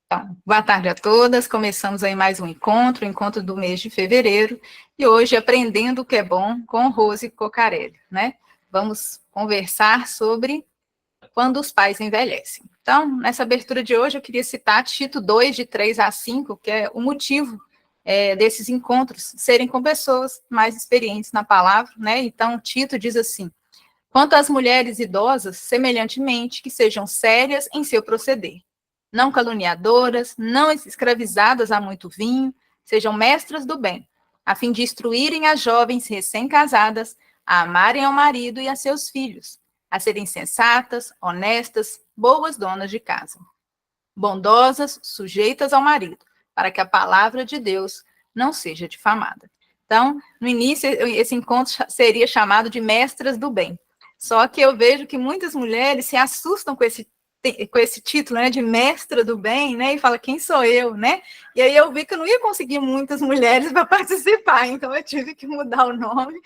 Então, boa tarde a todas. Começamos aí mais um encontro, o encontro do mês de fevereiro, e hoje aprendendo o que é bom com Rose Cocarelli, né? Vamos conversar sobre quando os pais envelhecem. Então, nessa abertura de hoje, eu queria citar Tito 2, de 3 a 5, que é o motivo desses encontros serem com pessoas mais experientes na palavra, né? Então, Tito diz assim: quanto às mulheres idosas, semelhantemente, que sejam sérias em seu proceder, não caluniadoras, não escravizadas a muito vinho, sejam mestras do bem, a fim de instruírem as jovens recém-casadas a amarem ao marido e a seus filhos, a serem sensatas, honestas, boas donas de casa, bondosas, sujeitas ao marido, para que a palavra de Deus não seja difamada. Então, no início, esse encontro seria chamado de mestras do bem. Só que eu vejo que muitas mulheres se assustam com esse título, né, de mestra do bem, né, e fala, quem sou eu, né? E aí eu vi que eu não ia conseguir muitas mulheres para participar, então eu tive que mudar o nome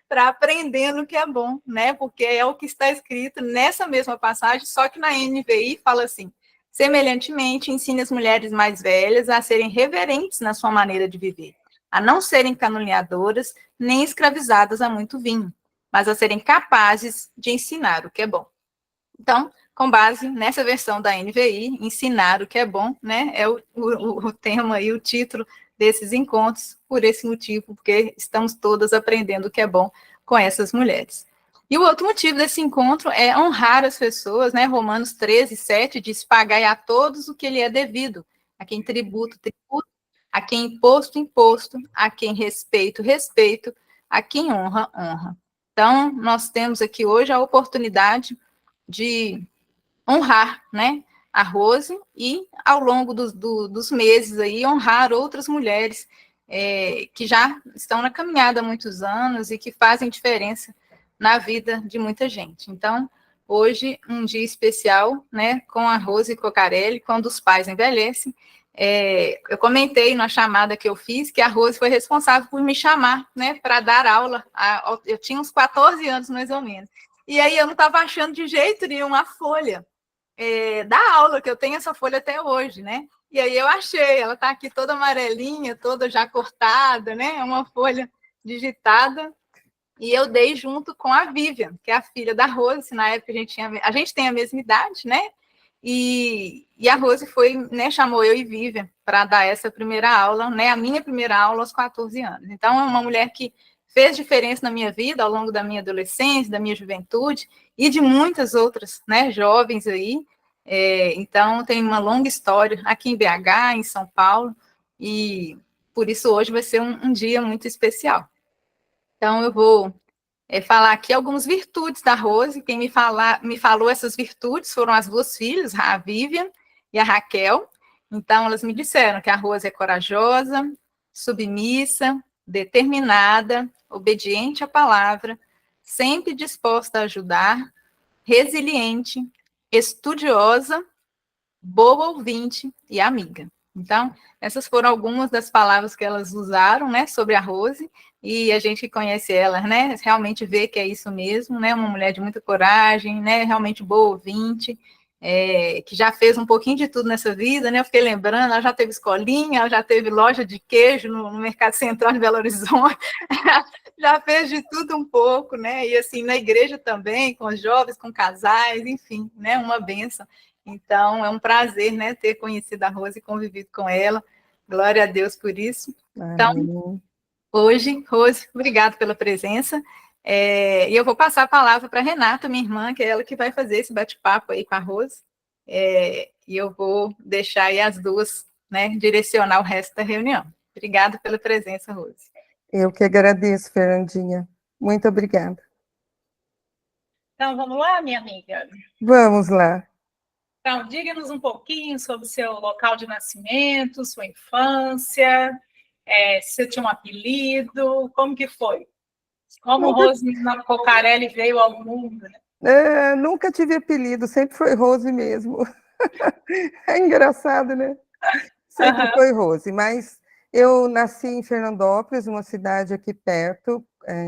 para aprender no que é bom, né? Porque é o que está escrito nessa mesma passagem, só que na NVI fala assim: semelhantemente, ensine as mulheres mais velhas a serem reverentes na sua maneira de viver, a não serem caluniadoras, nem escravizadas a muito vinho, mas a serem capazes de ensinar o que é bom. Então, com base nessa versão da NVI, ensinar o que é bom, né, é o tema e o título desses encontros, por esse motivo, porque estamos todas aprendendo o que é bom com essas mulheres. E o outro motivo desse encontro é honrar as pessoas, né? Romanos 13, 7 diz: pagai a todos o que lhe é devido, a quem tributo, tributo, a quem imposto, imposto, a quem respeito, respeito, a quem honra, honra. Então, nós temos aqui hoje a oportunidade de honrar, né, a Rose e, ao longo dos meses aí, honrar outras mulheres que já estão na caminhada há muitos anos e que fazem diferença na vida de muita gente. Então, hoje, um dia especial, né, com a Rose Cocarelli, quando os pais envelhecem. Eu comentei na chamada que eu fiz que a Rose foi responsável por me chamar, né, para dar aula. Eu tinha uns 14 anos, mais ou menos. E aí eu não estava achando de jeito nenhum a folha da aula, que eu tenho essa folha até hoje, né? E aí eu achei, ela está aqui toda amarelinha, toda já cortada, né? É uma folha digitada. E eu dei junto com a Vivian, que é a filha da Rose. Na época a gente tem a mesma idade, né? E a Rose foi, né, chamou eu e Vivian para dar essa primeira aula, né? A minha primeira aula aos 14 anos. Então, é uma mulher que fez diferença na minha vida ao longo da minha adolescência, da minha juventude e de muitas outras, né, jovens aí. Então, tem uma longa história aqui em BH, em São Paulo, e por isso hoje vai ser um dia muito especial. Então, eu vou falar aqui algumas virtudes da Rose. Quem me falou essas virtudes foram as duas filhas, a Vivian e a Raquel. Então, elas me disseram que a Rose é corajosa, submissa, determinada, obediente à palavra, sempre disposta a ajudar, resiliente, estudiosa, boa ouvinte e amiga. Então, essas foram algumas das palavras que elas usaram, né, sobre a Rose, e a gente que conhece ela, né, realmente vê que é isso mesmo, né, uma mulher de muita coragem, né, realmente boa ouvinte, que já fez um pouquinho de tudo nessa vida, né, eu fiquei lembrando, ela já teve escolinha, ela já teve loja de queijo no Mercado Central de Belo Horizonte, já fez de tudo um pouco, né, e assim, na igreja também, com os jovens, com casais, enfim, né, uma bênção. Então, é um prazer, né, ter conhecido a Rose e convivido com ela. Glória a Deus por isso. Então, Amém. hoje, Rose, obrigado pela presença. E eu vou passar a palavra para a Renata, minha irmã, que é ela que vai fazer esse bate-papo aí com a Rose. E eu vou deixar aí as duas, né, direcionar o resto da reunião. Obrigada pela presença, Rose. Eu que agradeço, Fernandinha. Muito obrigada. Então, vamos lá, minha amiga? Vamos lá. Então, diga-nos um pouquinho sobre o seu local de nascimento, sua infância, se você tinha um apelido, como que foi? Como Nunca, Rose Cocarelli veio ao mundo, né? nunca tive apelido, sempre foi Rose mesmo. É engraçado, né? Sempre Uhum. foi Rose, mas eu nasci em Fernandópolis, uma cidade aqui perto,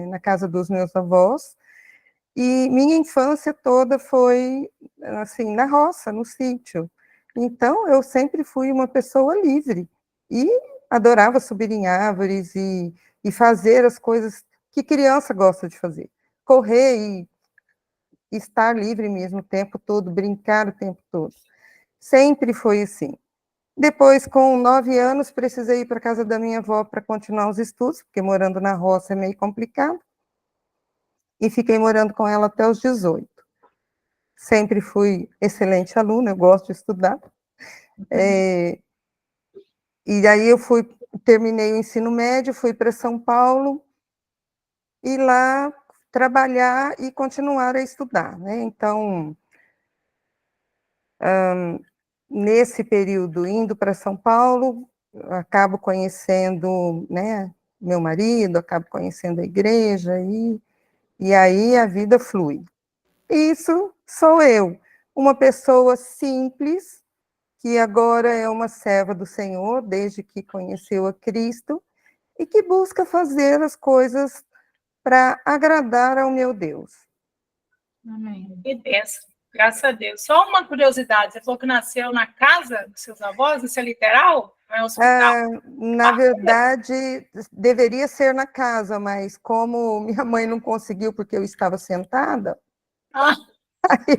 na casa dos meus avós, e minha infância toda foi, assim, na roça, no sítio. Então, eu sempre fui uma pessoa livre e adorava subir em árvores e fazer as coisas que criança gosta de fazer. Correr e estar livre mesmo o tempo todo, brincar o tempo todo. Sempre foi assim. Depois, com 9 anos, precisei ir para a casa da minha avó para continuar os estudos, porque morando na roça é meio complicado, e fiquei morando com ela até os 18. Sempre fui excelente aluna, eu gosto de estudar. E aí terminei o ensino médio, fui para São Paulo, e lá trabalhar e continuar a estudar, né? Então, nesse período, indo para São Paulo, acabo conhecendo, né, meu marido, acabo conhecendo a igreja, e aí a vida flui. Isso sou eu, uma pessoa simples, que agora é uma serva do Senhor, desde que conheceu a Cristo, e que busca fazer as coisas para agradar ao meu Deus. Amém. Que bênção. Graças a Deus. Só uma curiosidade, você falou que nasceu na casa dos seus avós, isso é literal? Não é hospital? Na verdade, deveria ser na casa, mas como minha mãe não conseguiu porque eu estava sentada, Ah, aí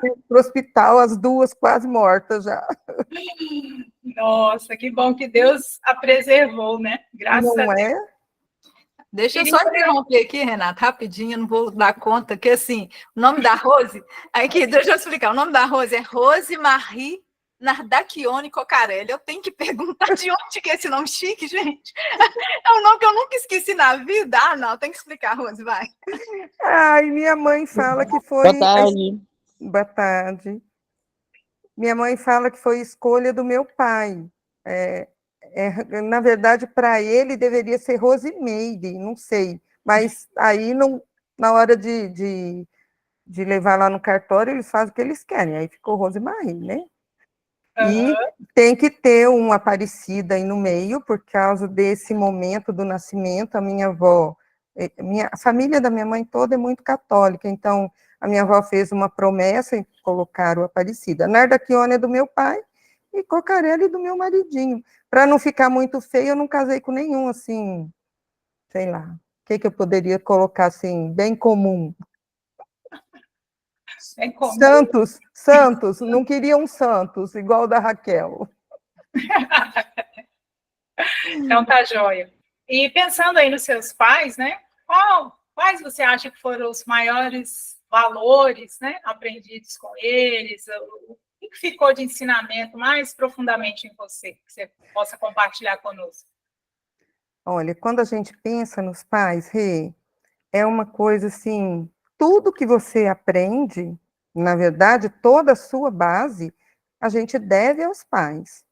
fui para o hospital, as duas quase mortas já. nossa, que bom que Deus a preservou, né? Graças a Não Deus. é? Deixa eu só interromper aqui, Renata, rapidinho, eu não vou dar conta, que assim, o nome da Rose, aqui, deixa eu explicar, o nome da Rose é Rose Marie Nardachione Cocarelli. Eu tenho que perguntar de onde que é esse nome chique, gente. É um nome que eu nunca esqueci na vida. Ah, não, tem que explicar, Rose, vai. Ai, minha mãe fala que foi... Boa tarde. Boa tarde. Minha mãe fala que foi escolha do meu pai. Na verdade, para ele deveria ser Rosemeire, não sei. Mas aí, não, na hora de levar lá no cartório, eles fazem o que eles querem. Aí ficou Rosemarie, né? E tem que ter uma Aparecida aí no meio, por causa desse momento do nascimento. A minha avó, a família da minha mãe toda é muito católica, então a minha avó fez uma promessa e colocaram Aparecida. Nardachione é do meu pai e Cocarelli do meu maridinho. Para não ficar muito feio, eu não casei com nenhum, assim, sei lá, o que eu poderia colocar, assim, bem comum. É comum. Santos, não queria um Santos, igual o da Raquel. Então tá joia. E pensando aí nos seus pais, né? Quais você acha que foram os maiores valores, né, aprendidos com eles? O que ficou de ensinamento mais profundamente em você, que você possa compartilhar conosco? Olha, quando a gente pensa nos pais, Rê, é uma coisa assim, tudo que você aprende, na verdade, toda a sua base, a gente deve aos pais.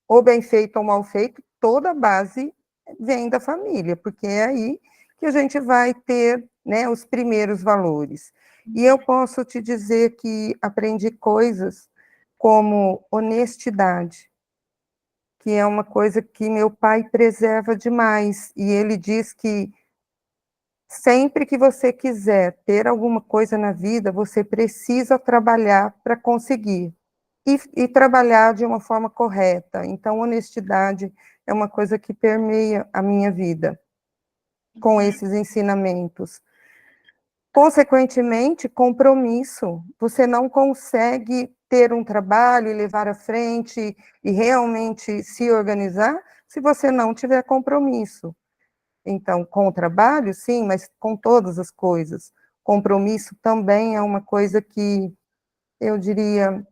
Ou bem feito ou mal feito, toda a base vem da família, porque é aí que a gente vai ter, né, os primeiros valores. E eu posso te dizer que aprendi coisas como honestidade, que é uma coisa que meu pai preserva demais, e ele diz que sempre que você quiser ter alguma coisa na vida, você precisa trabalhar para conseguir. E trabalhar de uma forma correta. Então, honestidade é uma coisa que permeia a minha vida, com esses ensinamentos. Consequentemente, compromisso. Você não consegue ter um trabalho e levar à frente e realmente se organizar se você não tiver compromisso. Então, com o trabalho, sim, mas com todas as coisas. Compromisso também é uma coisa que eu diria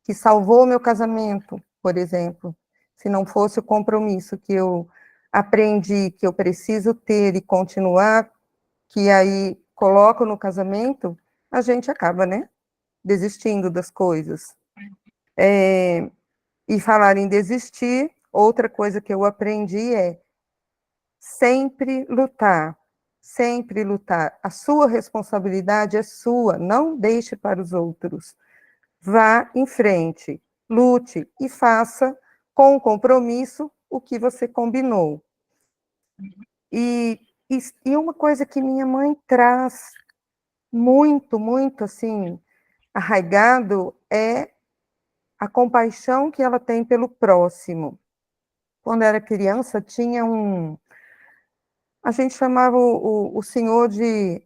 que salvou meu casamento, por exemplo. Se não fosse o compromisso que eu aprendi, que eu preciso ter e continuar, que aí coloco no casamento, a gente acaba, né, desistindo das coisas. E falar em desistir, outra coisa que eu aprendi é sempre lutar, sempre lutar. A sua responsabilidade é sua, não deixe para os outros. Vá em frente, lute e faça com compromisso o que você combinou. E uma coisa que minha mãe traz muito, muito assim, arraigado é a compaixão que ela tem pelo próximo. Quando era criança, tinha a gente chamava o senhor de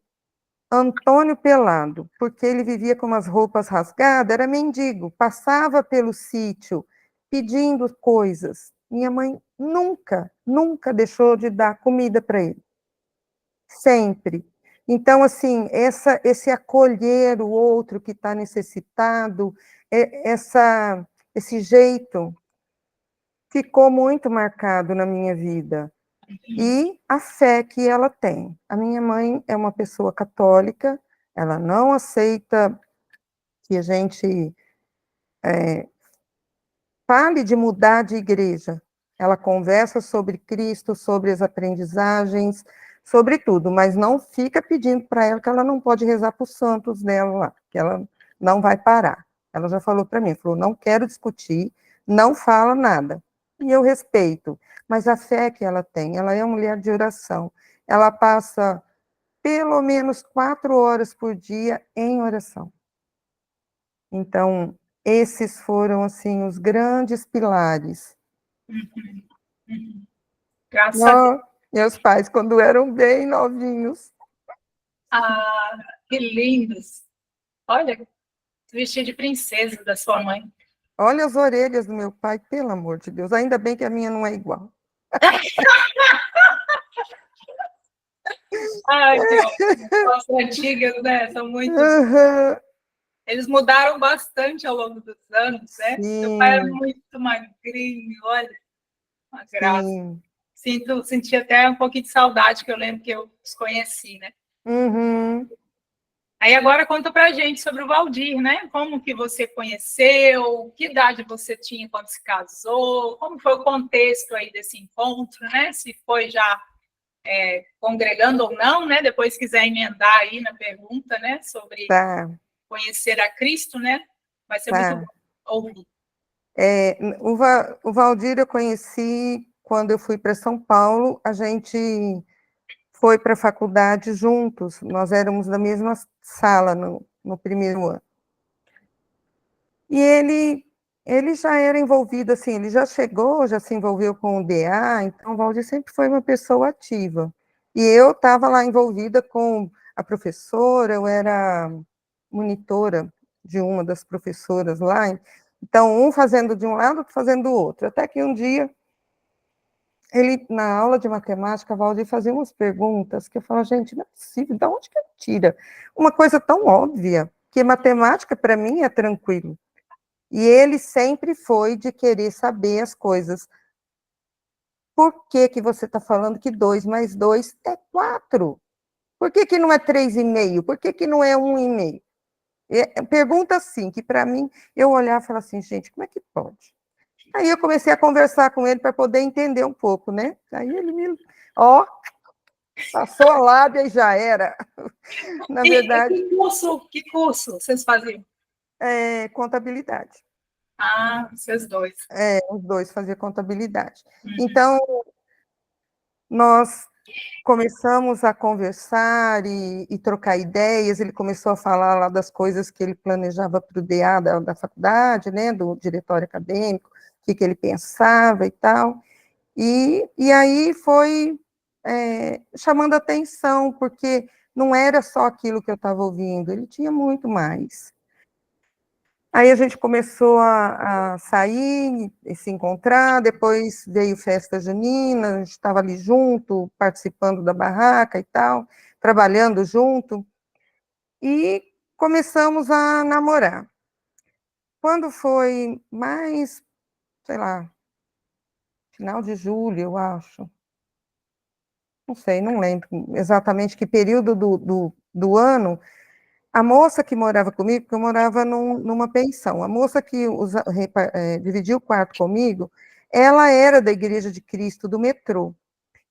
Antônio Pelado, porque ele vivia com umas roupas rasgadas, era mendigo, passava pelo sítio pedindo coisas. Minha mãe nunca deixou de dar comida para ele. Sempre. Então, assim, esse acolher o outro que está necessitado, esse jeito ficou muito marcado na minha vida. E a fé que ela tem. A minha mãe é uma pessoa católica, ela não aceita que a gente fale de mudar de igreja. Ela conversa sobre Cristo, sobre as aprendizagens, sobre tudo, mas não fica pedindo para ela que ela não pode rezar para os santos dela lá, que ela não vai parar. Ela já falou para mim, falou, não quero discutir, não fala nada. E eu respeito, mas a fé que ela tem, ela é uma mulher de oração, ela passa pelo menos 4 horas por dia em oração. Então, esses foram, assim, os grandes pilares. Graças a Deus. Meus pais, quando eram bem novinhos. Ah, que lindos. Olha, vestido de princesa da sua mãe. Olha as orelhas do meu pai, pelo amor de Deus. Ainda bem que a minha não é igual. Ai, Deus. As antigas, né? São muito... Eles mudaram bastante ao longo dos anos, né? Sim. Meu pai era muito magrinho, olha, uma graça. Senti até um pouquinho de saudade, que eu lembro que eu os conheci, né? Uhum. Aí agora conta pra gente sobre o Valdir, né? Como que você conheceu, que idade você tinha quando se casou, como foi o contexto aí desse encontro, né? Se foi já congregando ou não, né? Depois quiser emendar aí na pergunta, né? Sobre conhecer a Cristo, né? Vai ser muito bom ouvir. O Valdir eu conheci quando eu fui para São Paulo, a gente foi para a faculdade juntos, nós éramos da mesma sala no primeiro ano. E ele já era envolvido, assim, ele já chegou, já se envolveu com o DA, então o Valdir sempre foi uma pessoa ativa. E eu estava lá envolvida com a professora, eu era monitora de uma das professoras lá, então um fazendo de um lado, outro fazendo do outro, até que um dia ele, na aula de matemática, Valdir fazia umas perguntas que eu falava, gente, não é possível, de onde que ele tira? Uma coisa tão óbvia, que matemática, para mim, é tranquilo. E ele sempre foi de querer saber as coisas. Por que que você está falando que 2 mais 2 é 4? Por que que não é 3,5? Por que que não é 1,5? Pergunta assim, que para mim, eu olhava e falava assim, gente, como é que pode? Aí eu comecei a conversar com ele para poder entender um pouco, né? Aí ele me... passou a lábia e já era. Na verdade... Que curso vocês faziam? Contabilidade. Ah, vocês dois. Os dois faziam contabilidade. Então, nós começamos a conversar e trocar ideias, ele começou a falar lá das coisas que ele planejava para o DA da faculdade, né, do diretório acadêmico, o que ele pensava e tal, e aí foi chamando atenção, porque não era só aquilo que eu estava ouvindo, ele tinha muito mais. Aí a gente começou a sair e se encontrar, depois veio festa junina, a gente estava ali junto, participando da barraca e tal, trabalhando junto, e começamos a namorar. Quando foi mais, sei lá, final de julho, eu acho, não sei, não lembro exatamente que período do ano, a moça que morava comigo, porque eu morava numa pensão, a moça que dividia o quarto comigo, ela era da Igreja de Cristo do metrô.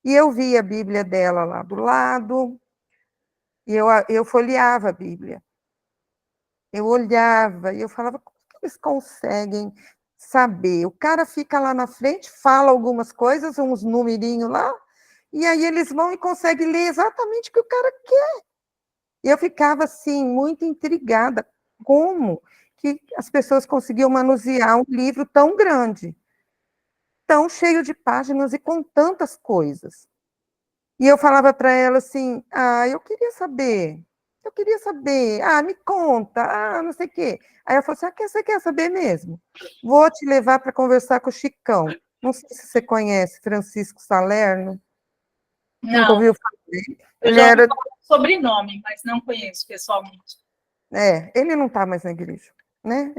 E eu via a Bíblia dela lá do lado, e eu folheava a Bíblia. Eu olhava e eu falava, como que eles conseguem saber? O cara fica lá na frente, fala algumas coisas, uns numerinhos lá, e aí eles vão e conseguem ler exatamente o que o cara quer. E eu ficava, assim, muito intrigada. como que as pessoas conseguiam manusear um livro tão grande, tão cheio de páginas e com tantas coisas. E eu falava para ela assim, eu queria saber, me conta, não sei o quê. Aí ela falou assim, você quer saber mesmo? Vou te levar para conversar com o Chicão. Não sei se você conhece Francisco Salerno, nunca Não, ouviu falar? eu Ele já ouvi era, falar o sobrenome, mas não conheço pessoalmente. ele não está mais na igreja, né?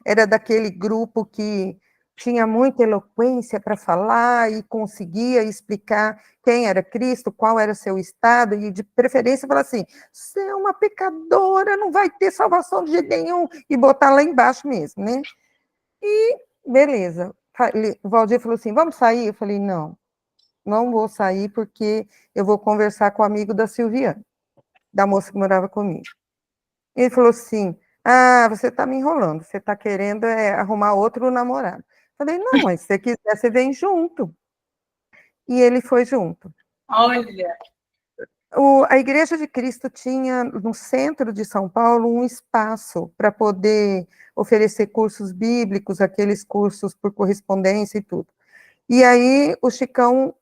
Era daquele grupo que tinha muita eloquência para falar e conseguia explicar quem era Cristo, qual era seu estado, e de preferência falar assim, você é uma pecadora, não vai ter salvação de jeito nenhum, e botar lá embaixo mesmo, né? E beleza. O Valdir falou assim, vamos sair? Eu falei, não vou sair porque eu vou conversar com o amigo da Silviana, da moça que morava comigo. Ele falou assim, você está me enrolando, você está querendo arrumar outro namorado. Falei, não, mas se você quiser, você vem junto. E ele foi junto. Olha, A Igreja de Cristo tinha, no centro de São Paulo, um espaço para poder oferecer cursos bíblicos, aqueles cursos por correspondência e tudo. E aí o Chicão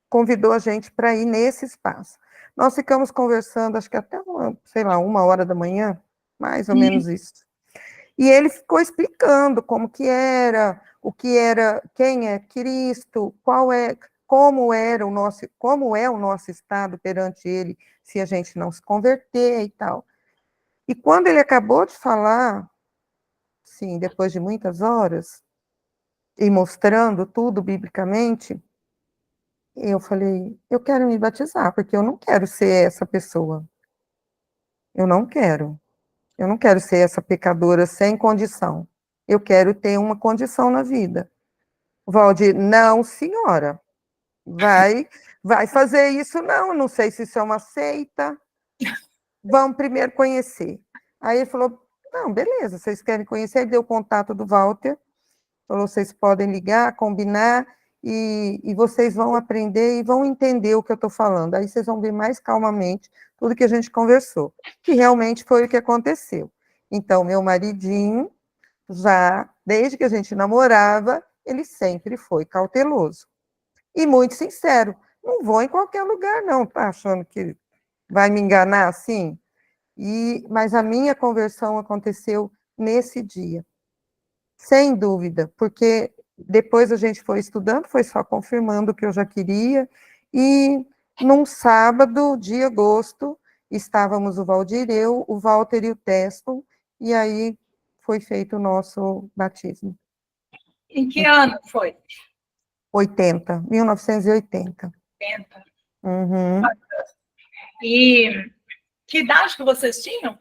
convidou a gente para ir nesse espaço. Nós ficamos conversando, acho que até, sei lá, 1h da manhã, mais ou menos isso. E ele ficou explicando como que era, o que era, quem é Cristo, como é o nosso estado perante ele, se a gente não se converter e tal. E quando ele acabou de falar, sim, depois de muitas horas, e mostrando tudo biblicamente, eu falei, eu quero me batizar, porque eu não quero ser essa pessoa. Eu não quero. Eu não quero ser essa pecadora sem condição. Eu quero ter uma condição na vida. Valdir, não, senhora. Vai fazer isso, não sei se isso é uma seita. Vamos primeiro conhecer. Aí ele falou, não, beleza, vocês querem conhecer? Ele deu o contato do Walter, falou, vocês podem ligar, combinar, e vocês vão aprender e vão entender o que eu estou falando. Aí vocês vão ver mais calmamente tudo que a gente conversou, que realmente foi o que aconteceu. Então, meu maridinho, já desde que a gente namorava, ele sempre foi cauteloso e muito sincero. Não vou em qualquer lugar, não, tá achando que vai me enganar assim? Mas a minha conversão aconteceu nesse dia, sem dúvida, porque depois a gente foi estudando, foi só confirmando o que eu já queria, e num sábado de agosto, estávamos o Valdir, eu, o Walter e o Teston, e aí foi feito o nosso batismo. em que ano foi? 1980. 80. Uhum. E que idade que vocês tinham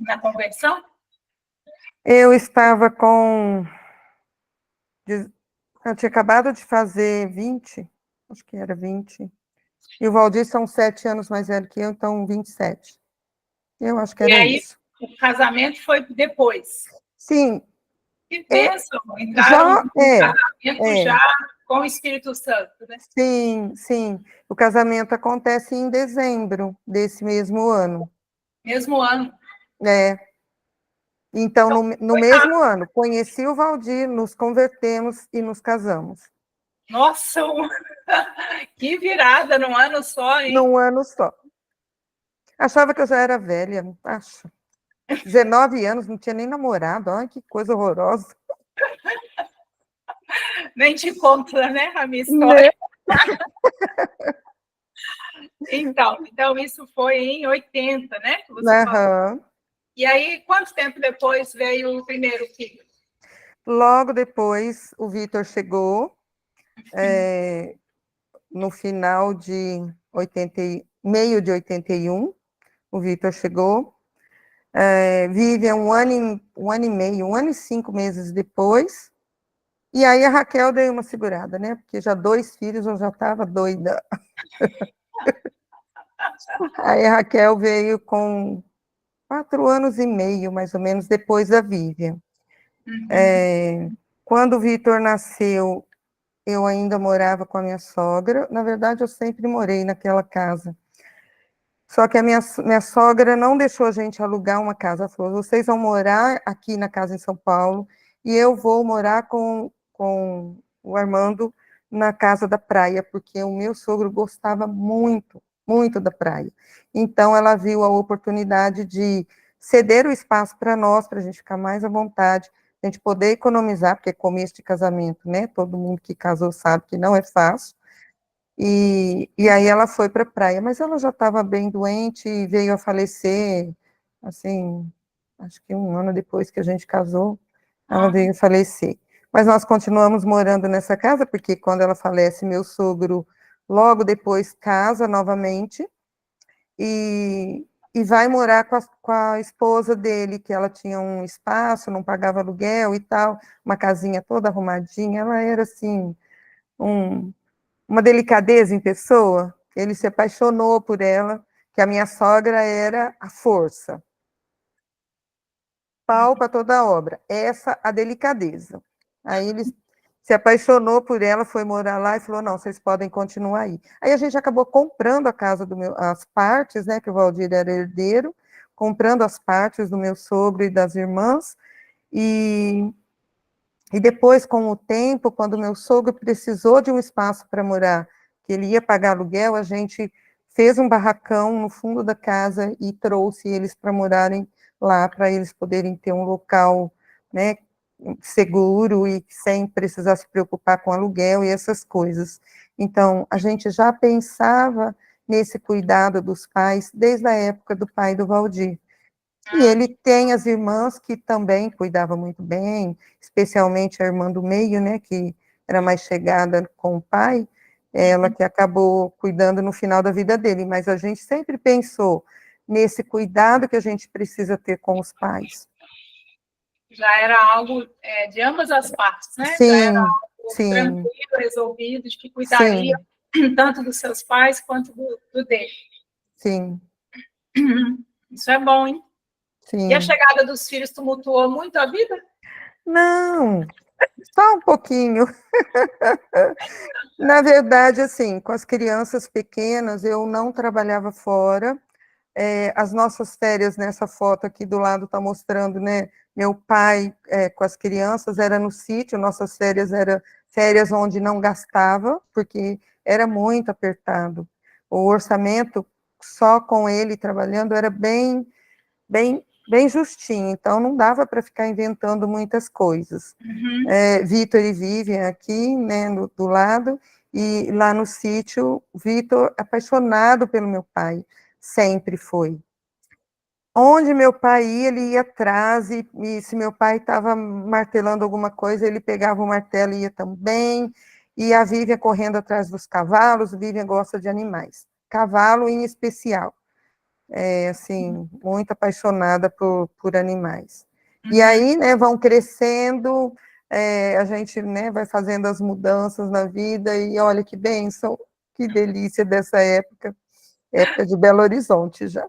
na convenção? Eu estava com... Eu tinha acabado de fazer 20, acho que era 20. E o Valdir são 7 anos mais velho que eu, então 27. Eu acho que E era aí, isso. o casamento foi depois. Sim, Que bênção! Entraram já no casamento já com o Espírito Santo, né? sim. O casamento acontece em dezembro desse mesmo ano. Mesmo ano. Então, no Foi mesmo rápido. ano, conheci o Valdir, nos convertemos e nos casamos. Nossa, que virada num ano só, hein? Num ano só. Achava que eu já era velha, acho. 19 anos, não tinha nem namorado, olha que coisa horrorosa. Nem te conta, né, a minha Né? história. Então, isso foi em 80, né? Que você falou. E aí, quanto tempo depois veio o primeiro filho? Logo depois, o Vitor chegou, no final de 80, meio de 81, o Vitor chegou. Vive um ano e meio, 1 ano e 5 meses depois. E aí a Raquel deu uma segurada, né? Porque já 2 filhos, eu já estava doida. Aí a Raquel veio com 4 anos e meio, mais ou menos, depois da Vivian. Quando o Vitor nasceu, eu ainda morava com a minha sogra. Na verdade, eu sempre morei naquela casa. Só que a minha sogra não deixou a gente alugar uma casa. Ela falou, vocês vão morar aqui na casa em São Paulo e eu vou morar com o Armando na casa da praia, porque o meu sogro gostava muito, muito da praia. Então, ela viu a oportunidade de ceder o espaço para nós, para a gente ficar mais à vontade, a gente poder economizar, porque é começo de casamento, né? Todo mundo que casou sabe que não é fácil. E aí ela foi para a praia, mas ela já estava bem doente e veio a falecer, assim, acho que um ano depois que a gente casou, ela veio a falecer. Mas nós continuamos morando nessa casa, porque quando ela falece, meu sogro logo depois casa novamente e vai morar com a esposa dele, que ela tinha um espaço, não pagava aluguel e tal, uma casinha toda arrumadinha, ela era assim, uma delicadeza em pessoa. Ele se apaixonou por ela, que a minha sogra era a força. Pau para toda a obra. Essa a delicadeza. Aí ele se apaixonou por ela, foi morar lá e falou, não, vocês podem continuar aí. Aí a gente acabou comprando a casa as partes, né, que o Valdir era herdeiro, comprando as partes do meu sogro e das irmãs, e depois, com o tempo, quando meu sogro precisou de um espaço para morar, que ele ia pagar aluguel, a gente fez um barracão no fundo da casa e trouxe eles para morarem lá, para eles poderem ter um local, né, seguro e sem precisar se preocupar com aluguel e essas coisas. Então, a gente já pensava nesse cuidado dos pais desde a época do pai do Valdir. E ele tem as irmãs que também cuidavam muito bem, especialmente a irmã do meio, né, que era mais chegada com o pai, ela que acabou cuidando no final da vida dele, mas a gente sempre pensou nesse cuidado que a gente precisa ter com os pais. Já era algo de ambas as partes, né? Sim, já era algo sim, tranquilo, resolvido, de que cuidaria sim, tanto dos seus pais quanto do dele. sim, Isso é bom, hein? E a sim. chegada dos filhos tumultuou muito a vida? Não, só um pouquinho. Na verdade, assim, com as crianças pequenas, eu não trabalhava fora. As nossas férias, nessa foto aqui do lado está mostrando, né? Meu pai com as crianças era no sítio, nossas férias eram férias onde não gastava, porque era muito apertado. O orçamento, só com ele trabalhando, era bem justinho, então não dava para ficar inventando muitas coisas. Uhum. Vitor e Vivian aqui, né, do lado, e lá no sítio, Vitor, apaixonado pelo meu pai, sempre foi. Onde meu pai ia, ele ia atrás, e se meu pai estava martelando alguma coisa, ele pegava o martelo e ia também, e a Vivian correndo atrás dos cavalos, Vivian gosta de animais, cavalo em especial, assim, muito apaixonada por animais. E aí, né, vão crescendo, a gente, né, vai fazendo as mudanças na vida, e olha que bênção, que delícia dessa época de Belo Horizonte já.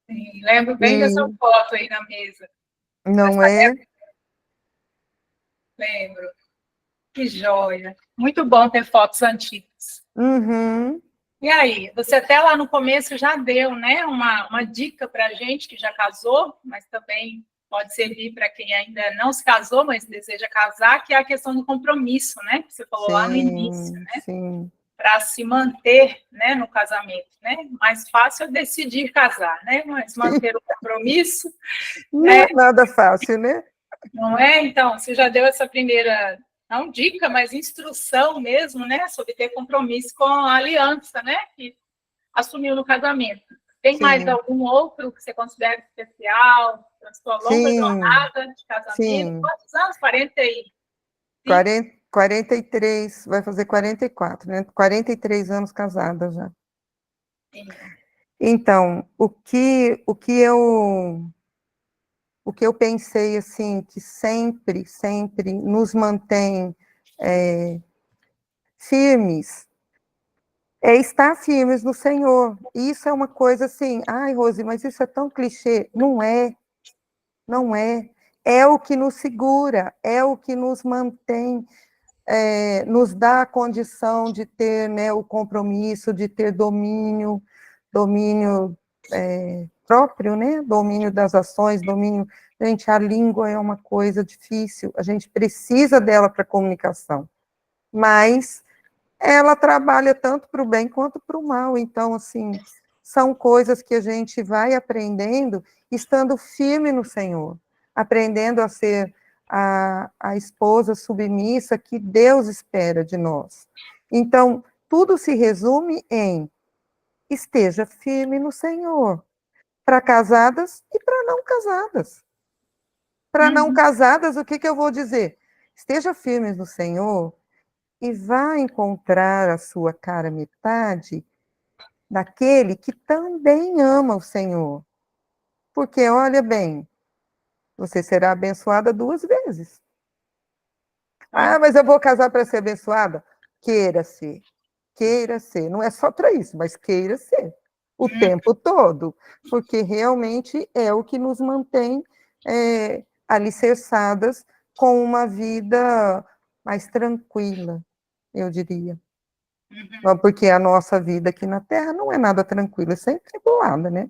Sim, lembro bem dessa E foto aí na mesa. não Dessa é? época, lembro. Que joia. Muito bom ter fotos antigas. Uhum, E aí, você até lá no começo já deu, né, uma dica para a gente que já casou, mas também pode servir para quem ainda não se casou, mas deseja casar, que é a questão do compromisso, né, que você falou lá no início, sim, né, sim. para se manter, né, no casamento, né, mais fácil é decidir casar, né, mas manter o compromisso, Não né, é nada fácil, né? não é? Então, você já deu essa primeira, não dica, mas instrução mesmo, né, sobre ter compromisso com a aliança, né, que assumiu no casamento. Tem mais Sim, algum outro que você considera especial na sua longa sim, jornada de casamento? sim. Quantos anos? 45? 43, vai fazer 44, né? 43 anos casada já. Sim. Então, o que eu pensei, assim, que sempre nos mantém firmes, é estar firmes no Senhor. Isso é uma coisa assim, ai, Rose, mas isso é tão clichê. Não é, não é. É o que nos segura, é o que nos mantém, nos dá a condição de ter, né, o compromisso, de ter domínio próprio, né? Domínio das ações, domínio... Gente, a língua é uma coisa difícil, a gente precisa dela para comunicação, mas ela trabalha tanto para o bem quanto para o mal, então, assim, são coisas que a gente vai aprendendo estando firme no Senhor, aprendendo a ser a esposa submissa que Deus espera de nós. Então, tudo se resume em esteja firme no Senhor, para casadas e para não casadas. Para não casadas, o que eu vou dizer? Esteja firme no Senhor e vá encontrar a sua cara metade daquele que também ama o Senhor. Porque, olha bem, você será abençoada 2 vezes. Ah, mas eu vou casar para ser abençoada? Queira ser. Queira ser. Não é só para isso, mas queira ser. O tempo todo. Porque realmente é o que nos mantém alicerçadas com uma vida mais tranquila, eu diria. Porque a nossa vida aqui na Terra não é nada tranquila, é sempre tribulada, né?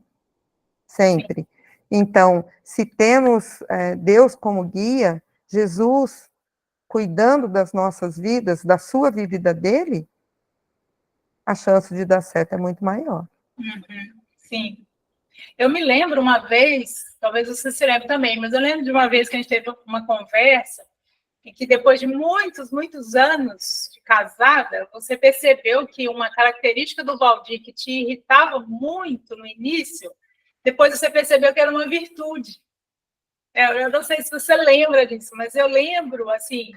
Sempre. Então, se temos Deus como guia, Jesus cuidando das nossas vidas, da sua vida e da dele, a chance de dar certo é muito maior. Sim. Eu me lembro uma vez, talvez você se lembre também, mas eu lembro de uma vez que a gente teve uma conversa e que depois de muitos, muitos anos de casada, você percebeu que uma característica do Valdir que te irritava muito no início, depois você percebeu que era uma virtude. Eu não sei se você lembra disso, mas eu lembro, assim,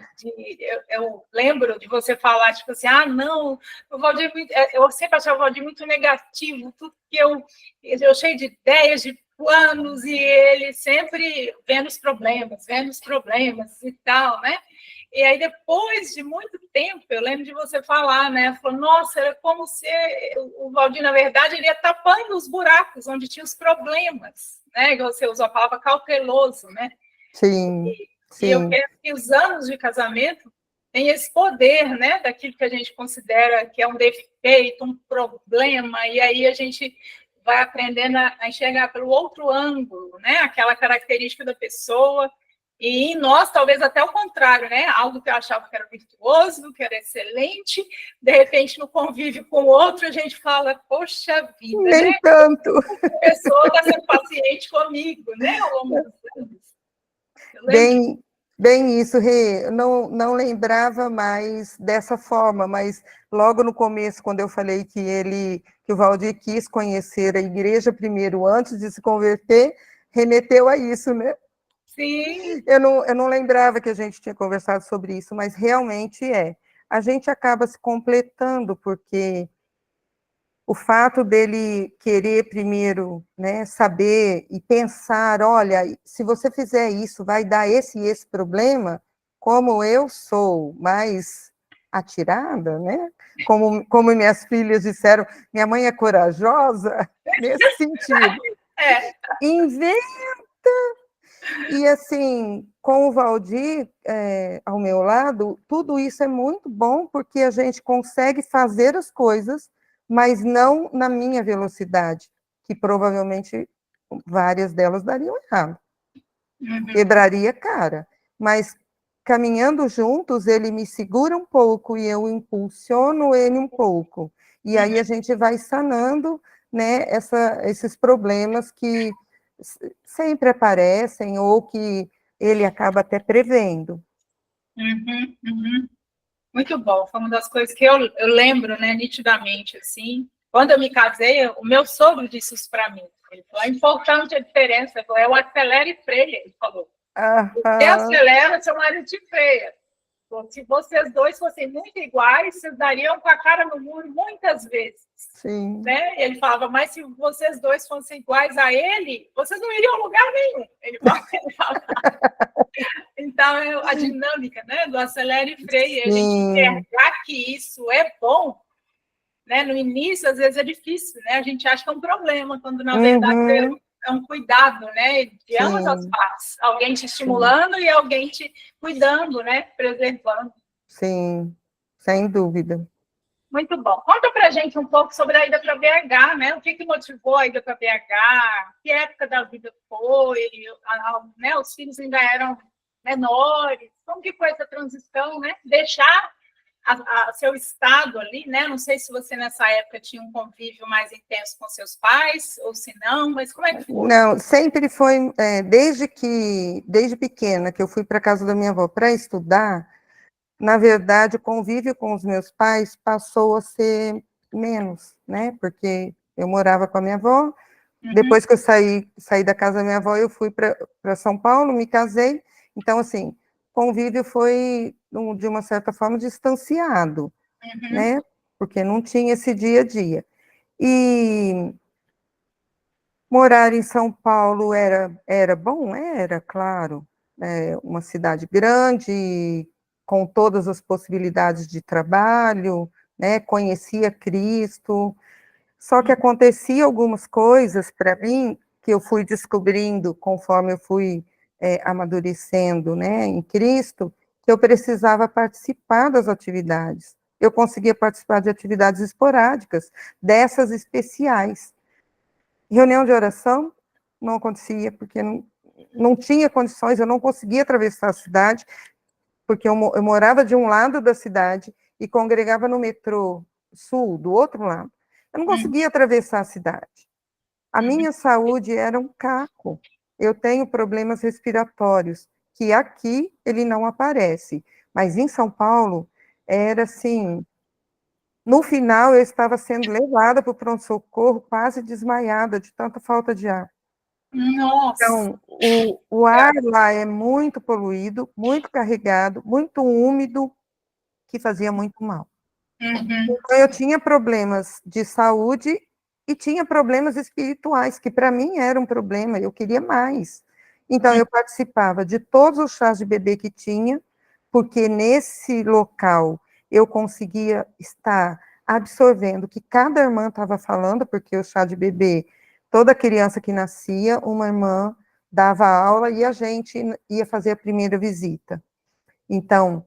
eu lembro de você falar, tipo assim, não, o Valdir, eu sempre achava o Valdir muito negativo, tudo que eu cheio de ideias, de planos, e ele sempre vendo os problemas e tal, né? E aí, depois de muito tempo, eu lembro de você falar, né? Falou, nossa, era como se o Valdir, na verdade, ele ia tapando os buracos onde tinha os problemas, né? Você usou a palavra cauteloso, né? Sim, sim. E eu penso que os anos de casamento têm esse poder, né? Daquilo que a gente considera que é um defeito, um problema, e aí a gente vai aprendendo a enxergar pelo outro ângulo, né? Aquela característica da pessoa. E em nós, talvez até o contrário, né? Algo que eu achava que era virtuoso, que era excelente, de repente, no convívio com o outro, a gente fala, poxa vida, nem né? tanto. A pessoa está sendo paciente comigo, né? Ao longo dos anos. Bem isso, Rê. Eu não lembrava mais dessa forma, mas logo no começo, quando eu falei que o Valdir quis conhecer a igreja primeiro, antes de se converter, remeteu a isso, né? Sim. Eu não lembrava que a gente tinha conversado sobre isso, mas realmente é. A gente acaba se completando, porque o fato dele querer primeiro, né, saber e pensar, olha, se você fizer isso, vai dar esse e esse problema, como eu sou mais atirada, né? Como minhas filhas disseram, minha mãe é corajosa, nesse sentido. Inventa! E assim, com o Valdir ao meu lado, tudo isso é muito bom, porque a gente consegue fazer as coisas, mas não na minha velocidade, que provavelmente várias delas dariam errado. Quebraria cara. Mas caminhando juntos, ele me segura um pouco e eu impulsiono ele um pouco. E aí a gente vai sanando, né, esses problemas que sempre aparecem ou que ele acaba até prevendo. Muito bom, foi uma das coisas que eu lembro, né, nitidamente, assim. Quando eu me casei, o meu sogro disse isso para mim. Ele falou, é importante a diferença. Ele falou, é o acelera e freia, ele falou. Você acelera, seu marido te freia. Se vocês dois fossem muito iguais, vocês dariam com a cara no muro muitas vezes. Sim. Né? Ele falava, mas se vocês dois fossem iguais a ele, vocês não iriam a lugar nenhum. Ele falava. Então, a dinâmica, né, do acelera e freia, a gente enxergar que isso é bom, né? No início, às vezes, é difícil, né? A gente acha que é um problema, quando, na verdade, é um cuidado, né? De ambas as partes. Alguém te estimulando e alguém te cuidando, né? Preservando. Sim, sem dúvida. Muito bom. Conta pra gente um pouco sobre a ida para BH, né? O que motivou a ida para BH? Que época da vida foi? Né? Os filhos ainda eram menores. Como que foi essa transição, né? Deixar seu estado ali, né? Não sei se você nessa época tinha um convívio mais intenso com seus pais ou se não, mas como é que foi? Não, sempre foi, desde pequena, que eu fui para casa da minha avó para estudar. Na verdade, o convívio com os meus pais passou a ser menos, né? Porque eu morava com a minha avó. Depois que eu saí da casa da minha avó, eu fui para São Paulo, me casei. Então, assim, convívio foi, de uma certa forma, distanciado, né? Porque não tinha esse dia a dia. E morar em São Paulo era bom? Era, claro. É uma cidade grande, com todas as possibilidades de trabalho, né? Conhecia Cristo, só que acontecia algumas coisas para mim que eu fui descobrindo conforme eu fui amadurecendo, né, em Cristo, que eu precisava participar das atividades. Eu conseguia participar de atividades esporádicas, dessas especiais. Reunião de oração não acontecia, porque não tinha condições, eu não conseguia atravessar a cidade, porque eu morava de um lado da cidade e congregava no metrô sul, do outro lado. Eu não conseguia atravessar a cidade. A minha saúde era um caco. Eu tenho problemas respiratórios, que aqui ele não aparece, mas em São Paulo era assim. No final, eu estava sendo levada para o pronto-socorro, quase desmaiada de tanta falta de ar. Nossa! Então, o ar lá é muito poluído, muito carregado, muito úmido, que fazia muito mal. Então, eu tinha problemas de saúde e tinha problemas espirituais, que para mim era um problema, eu queria mais. Então, eu participava de todos os chás de bebê que tinha, porque nesse local eu conseguia estar absorvendo o que cada irmã estava falando, porque o chá de bebê, toda criança que nascia, uma irmã dava aula e a gente ia fazer a primeira visita. Então,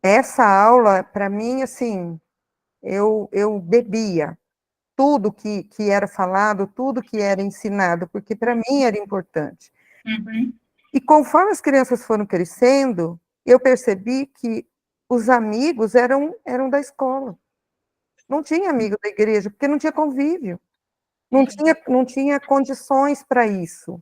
essa aula, para mim, assim, eu bebia tudo que era falado, tudo que era ensinado, porque para mim era importante. E conforme as crianças foram crescendo, eu percebi que os amigos eram da escola. Não tinha amigo da igreja, porque não tinha convívio. Não tinha condições para isso.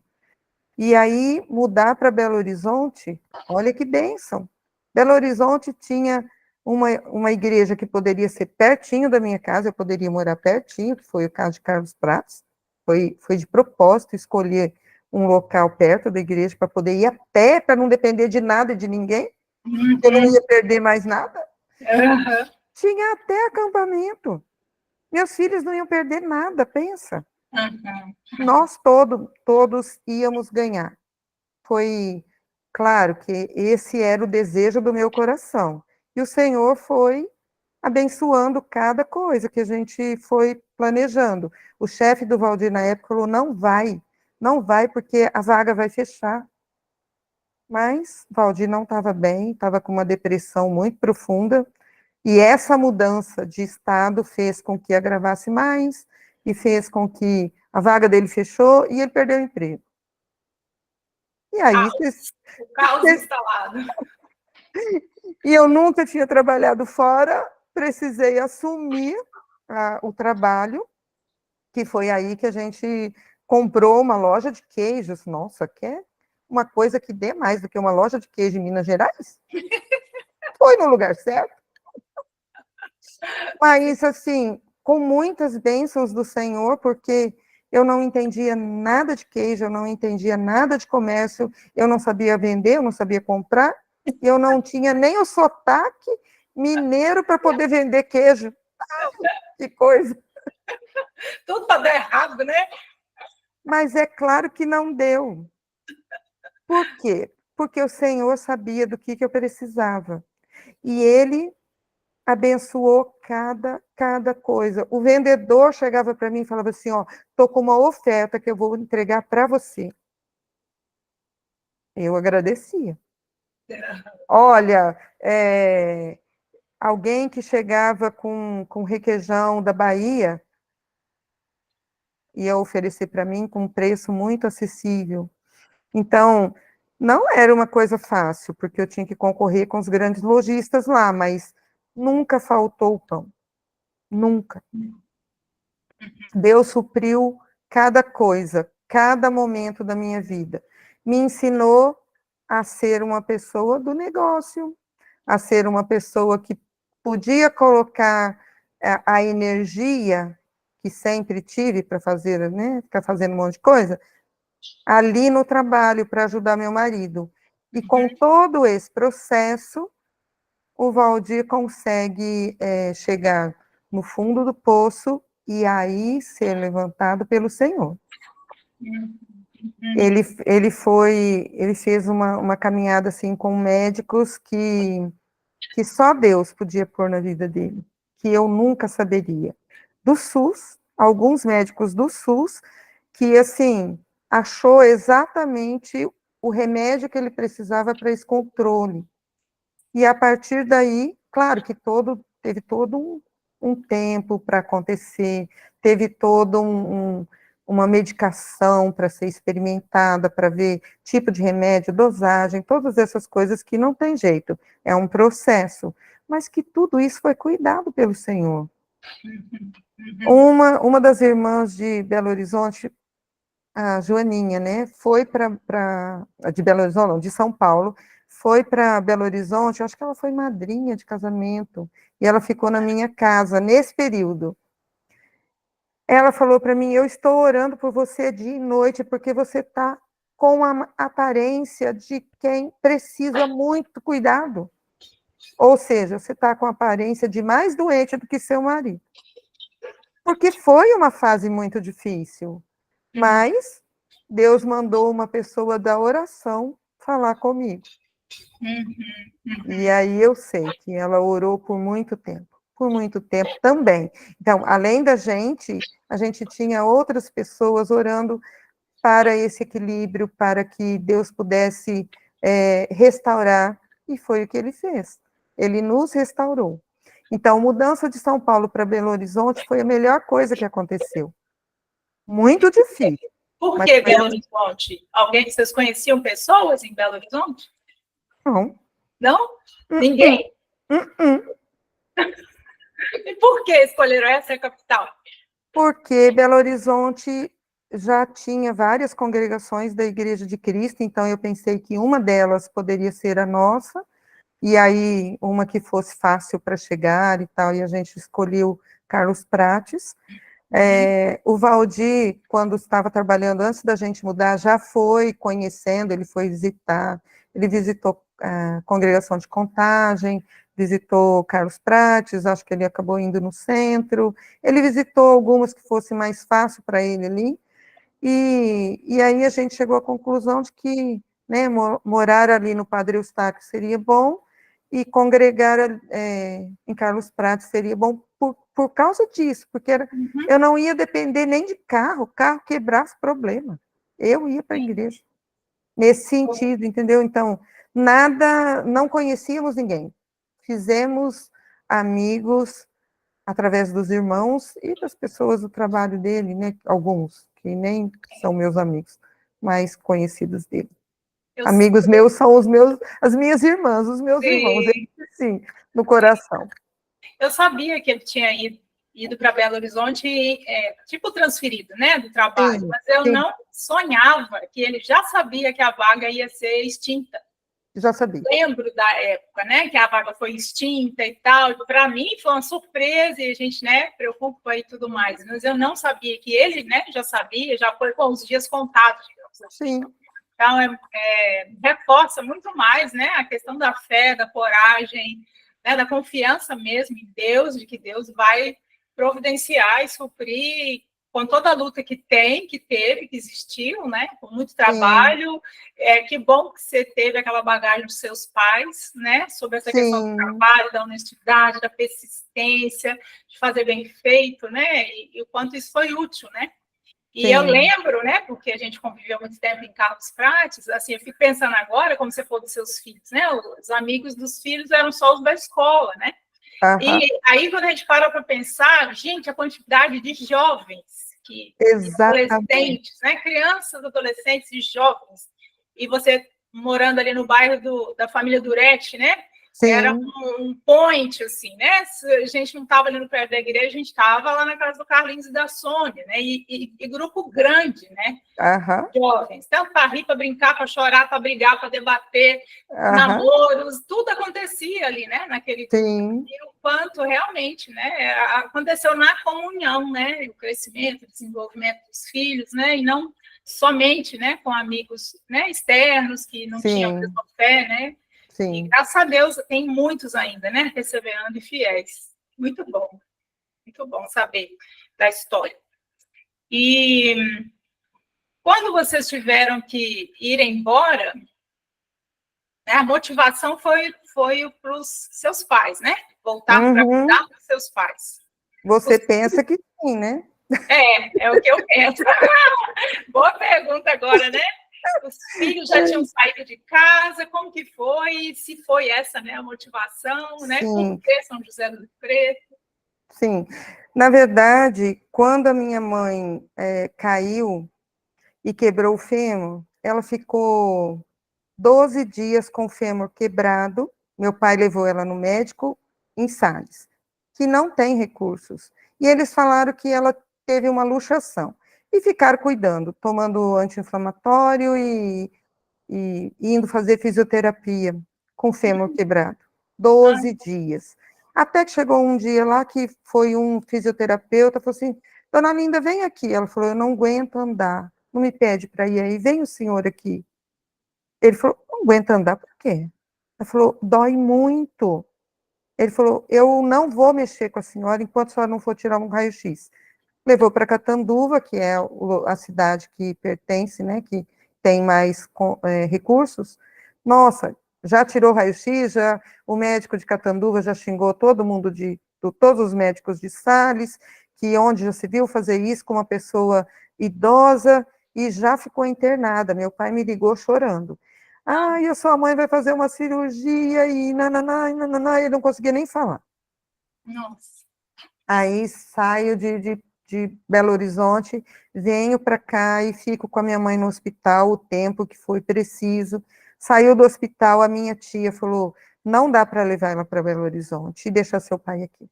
E aí, mudar para Belo Horizonte, olha que bênção. Belo Horizonte tinha uma igreja que poderia ser pertinho da minha casa, eu poderia morar pertinho, que foi o caso de Carlos Prates. Foi de propósito escolher um local perto da igreja para poder ir a pé, para não depender de nada e de ninguém, eu não ia perder mais nada. Tinha até acampamento. Meus filhos não iam perder nada, pensa. Nós todos íamos ganhar. Foi claro que esse era o desejo do meu coração. E o Senhor foi abençoando cada coisa que a gente foi planejando. O chefe do Valdir, na época, falou, não vai, porque a vaga vai fechar. Mas Valdir não estava bem, estava com uma depressão muito profunda, e essa mudança de estado fez com que agravasse mais, e fez com que a vaga dele fechou, e ele perdeu o emprego. E aí, o caos instalado. E eu nunca tinha trabalhado fora, precisei assumir o trabalho, que foi aí que a gente comprou uma loja de queijos. Nossa, quer uma coisa que dê mais do que uma loja de queijo em Minas Gerais? Foi no lugar certo. Mas, assim, com muitas bênçãos do Senhor, porque eu não entendia nada de queijo, eu não entendia nada de comércio, eu não sabia vender, eu não sabia comprar, eu não tinha nem o sotaque mineiro para poder vender queijo. Que coisa! Tudo para dar errado, né? Mas é claro que não deu. Por quê? Porque o Senhor sabia do que eu precisava. E Ele abençoou cada coisa. O vendedor chegava para mim e falava assim, ó, estou com uma oferta que eu vou entregar para você. Eu agradecia. Olha, alguém que chegava com requeijão da Bahia ia oferecer para mim com um preço muito acessível. Então, não era uma coisa fácil, porque eu tinha que concorrer com os grandes lojistas lá, mas nunca faltou o pão. Nunca. Deus supriu cada coisa, cada momento da minha vida. Me ensinou a ser uma pessoa do negócio, a ser uma pessoa que podia colocar a energia que sempre tive para fazer, né, ficar fazendo um monte de coisa, ali no trabalho para ajudar meu marido. E com todo esse processo, o Valdir consegue chegar no fundo do poço e aí ser levantado pelo Senhor. Ele fez uma caminhada assim com médicos que só Deus podia pôr na vida dele, que eu nunca saberia. Do SUS, alguns médicos do SUS, que assim, achou exatamente o remédio que ele precisava para esse controle. E a partir daí, claro que teve todo um tempo para acontecer, teve todo uma medicação para ser experimentada, para ver tipo de remédio, dosagem, todas essas coisas que não tem jeito, é um processo, mas que tudo isso foi cuidado pelo Senhor. Uma das irmãs de Belo Horizonte, a Joaninha, né, foi de Belo Horizonte, não, de São Paulo, foi para Belo Horizonte, acho que ela foi madrinha de casamento, e ela ficou na minha casa nesse período. Ela falou para mim, eu estou orando por você dia e noite, porque você está com a aparência de quem precisa muito cuidado. Ou seja, você está com a aparência de mais doente do que seu marido. Porque foi uma fase muito difícil, mas Deus mandou uma pessoa da oração falar comigo. E aí eu sei que ela orou por muito tempo também. Então, além da gente, a gente tinha outras pessoas orando para esse equilíbrio, para que Deus pudesse restaurar, e foi o que ele fez. Ele nos restaurou. Então, mudança de São Paulo para Belo Horizonte foi a melhor coisa que aconteceu. Muito difícil. Por que Belo Horizonte? Vocês conheciam pessoas em Belo Horizonte? Não. Não? Ninguém? E por que escolheram essa capital? Porque Belo Horizonte já tinha várias congregações da Igreja de Cristo, então eu pensei que uma delas poderia ser a nossa, e aí uma que fosse fácil para chegar e tal, e a gente escolheu Carlos Prates. O Valdir, quando estava trabalhando, antes da gente mudar, já foi conhecendo, ele foi visitar, ele visitou a congregação de Contagem, visitou Carlos Prates, acho que ele acabou indo no centro, ele visitou algumas que fosse mais fácil para ele ali, e aí a gente chegou à conclusão de que, né, morar ali no Padre Eustáquio seria bom, e congregar em Carlos Prates seria bom por causa disso, porque eu não ia depender nem de carro quebrasse problema, eu ia para a igreja, nesse sentido, entendeu? Então, não conhecíamos ninguém, fizemos amigos através dos irmãos e das pessoas do trabalho dele, né, alguns, que nem são meus amigos, mas conhecidos dele. Amigos meus são as minhas irmãs, os meus irmãos, sim, no coração. Eu sabia que ele tinha ido para Belo Horizonte, tipo transferido, né, do trabalho, sim, mas eu não sonhava que ele já sabia que a vaga ia ser extinta. Já sabia. Lembro da época, né, que a vaga foi extinta e tal, para mim foi uma surpresa, e a gente, né, preocupa e tudo mais, mas eu não sabia que ele, né, já sabia, já foi com os dias contados, digamos assim. Sim. Então, reforça muito mais, né, a questão da fé, da coragem, né, da confiança mesmo em Deus, de que Deus vai providenciar e suprir com toda a luta que teve, que existiu, né, com muito trabalho. Que bom que você teve aquela bagagem dos seus pais, né, sobre essa questão do trabalho, da honestidade, da persistência, de fazer bem feito, né, e o quanto isso foi útil, né. E eu lembro, né, porque a gente conviveu muito tempo em Carlos Prates, assim, eu fico pensando agora, como você falou dos seus filhos, né, os amigos dos filhos eram só os da escola, né, Aham. E aí, quando a gente para pensar, gente, a quantidade de jovens, Exatamente. adolescentes, né? Crianças, adolescentes e jovens, e você morando ali no bairro da família Duretti, né? Era Sim. um point, assim, né? Se a gente não estava ali no perto da igreja, a gente estava lá na casa do Carlinhos e da Sônia, né? E grupo grande, né? Aham. Jovens, tanto para rir, para brincar, para chorar, para brigar, para debater, Aham. namoros, tudo acontecia ali, né? Naquele Sim. e o quanto realmente, né, aconteceu na comunhão, né, o crescimento, o desenvolvimento dos filhos, né, e não somente, né, com amigos, né, externos que não tinham a Sim. mesma fé, né, e Sim. graças a Deus tem muitos ainda, né, perseverando e fiéis. Muito bom saber da história. E quando vocês tiveram que ir embora, né, a motivação foi para os seus pais, né? Voltar para Uhum. cuidar dos seus pais. Você pensa que sim, né? É o que eu penso. Boa pergunta agora, né? Os filhos já tinham saído de casa, como que foi? Se foi essa, né, a motivação, né? Por Sim, que São José do Rio Preto? sim. Na verdade, quando a minha mãe caiu e quebrou o fêmur, ela ficou 12 dias com o fêmur quebrado. Meu pai levou ela no médico em Sales, que não tem recursos. E eles falaram que ela teve uma luxação. E ficaram cuidando, tomando anti-inflamatório e indo fazer fisioterapia com o fêmur quebrado. 12 dias. Até que chegou um dia lá que foi um fisioterapeuta, falou assim, dona Linda, vem aqui. Ela falou, eu não aguento andar. Não me pede para ir aí, vem o senhor aqui. Ele falou, não aguenta andar, por quê? Ela falou, dói muito. Ele falou, eu não vou mexer com a senhora enquanto a senhora não for tirar um raio-x. Levou para Catanduva, que é a cidade que pertence, né, que tem mais recursos. Nossa, já tirou raio-x, já, o médico de Catanduva já xingou todo mundo, todos os médicos de Sales, que onde já se viu fazer isso com uma pessoa idosa, e já ficou internada. Meu pai me ligou chorando. Ah, e a sua mãe vai fazer uma cirurgia, e nananá, e nananá, ele não conseguia nem falar. Nossa. Aí saio de Belo Horizonte, venho para cá e fico com a minha mãe no hospital o tempo que foi preciso. Saiu do hospital, a minha tia falou, não dá para levar ela para Belo Horizonte e deixar seu pai aqui.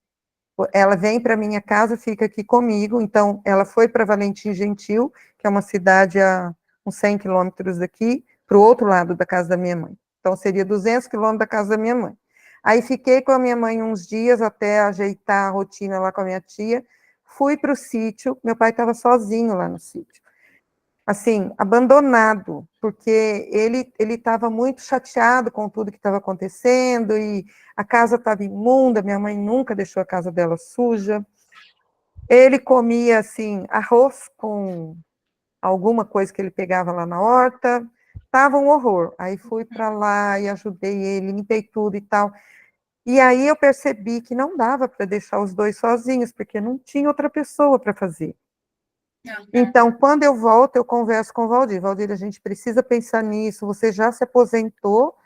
Ela vem para minha casa, fica aqui comigo, então ela foi para Valentim Gentil, que é uma cidade a uns 100 quilômetros daqui, para o outro lado da casa da minha mãe. Então seria 200 quilômetros da casa da minha mãe. Aí fiquei com a minha mãe uns dias até ajeitar a rotina lá com a minha tia, fui para o sítio, meu pai estava sozinho lá no sítio, assim, abandonado, porque ele estava muito chateado com tudo que estava acontecendo, e a casa estava imunda, minha mãe nunca deixou a casa dela suja, ele comia, assim, arroz com alguma coisa que ele pegava lá na horta, estava um horror, aí fui para lá e ajudei ele, limpei tudo e tal, e aí eu percebi que não dava para deixar os dois sozinhos, porque não tinha outra pessoa para fazer. Então, quando eu volto, eu converso com o Valdir. Valdir, a gente precisa pensar nisso, você já se aposentou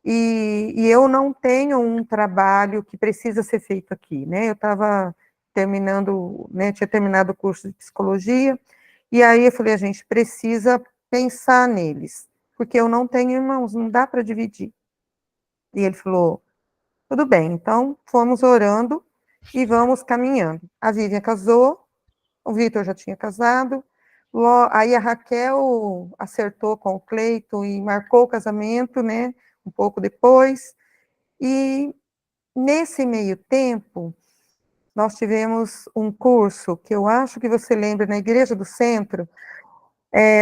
e eu não tenho um trabalho que precisa ser feito aqui, né? Eu estava terminando, né, tinha terminado o curso de psicologia, e aí eu falei, a gente precisa pensar neles, porque eu não tenho irmãos, não dá para dividir. E ele falou, tudo bem, então fomos orando e vamos caminhando. A Vivian casou, o Vitor já tinha casado, aí a Raquel acertou com o Cleiton e marcou o casamento, né, um pouco depois, e nesse meio tempo, nós tivemos um curso, que eu acho que você lembra, na Igreja do Centro,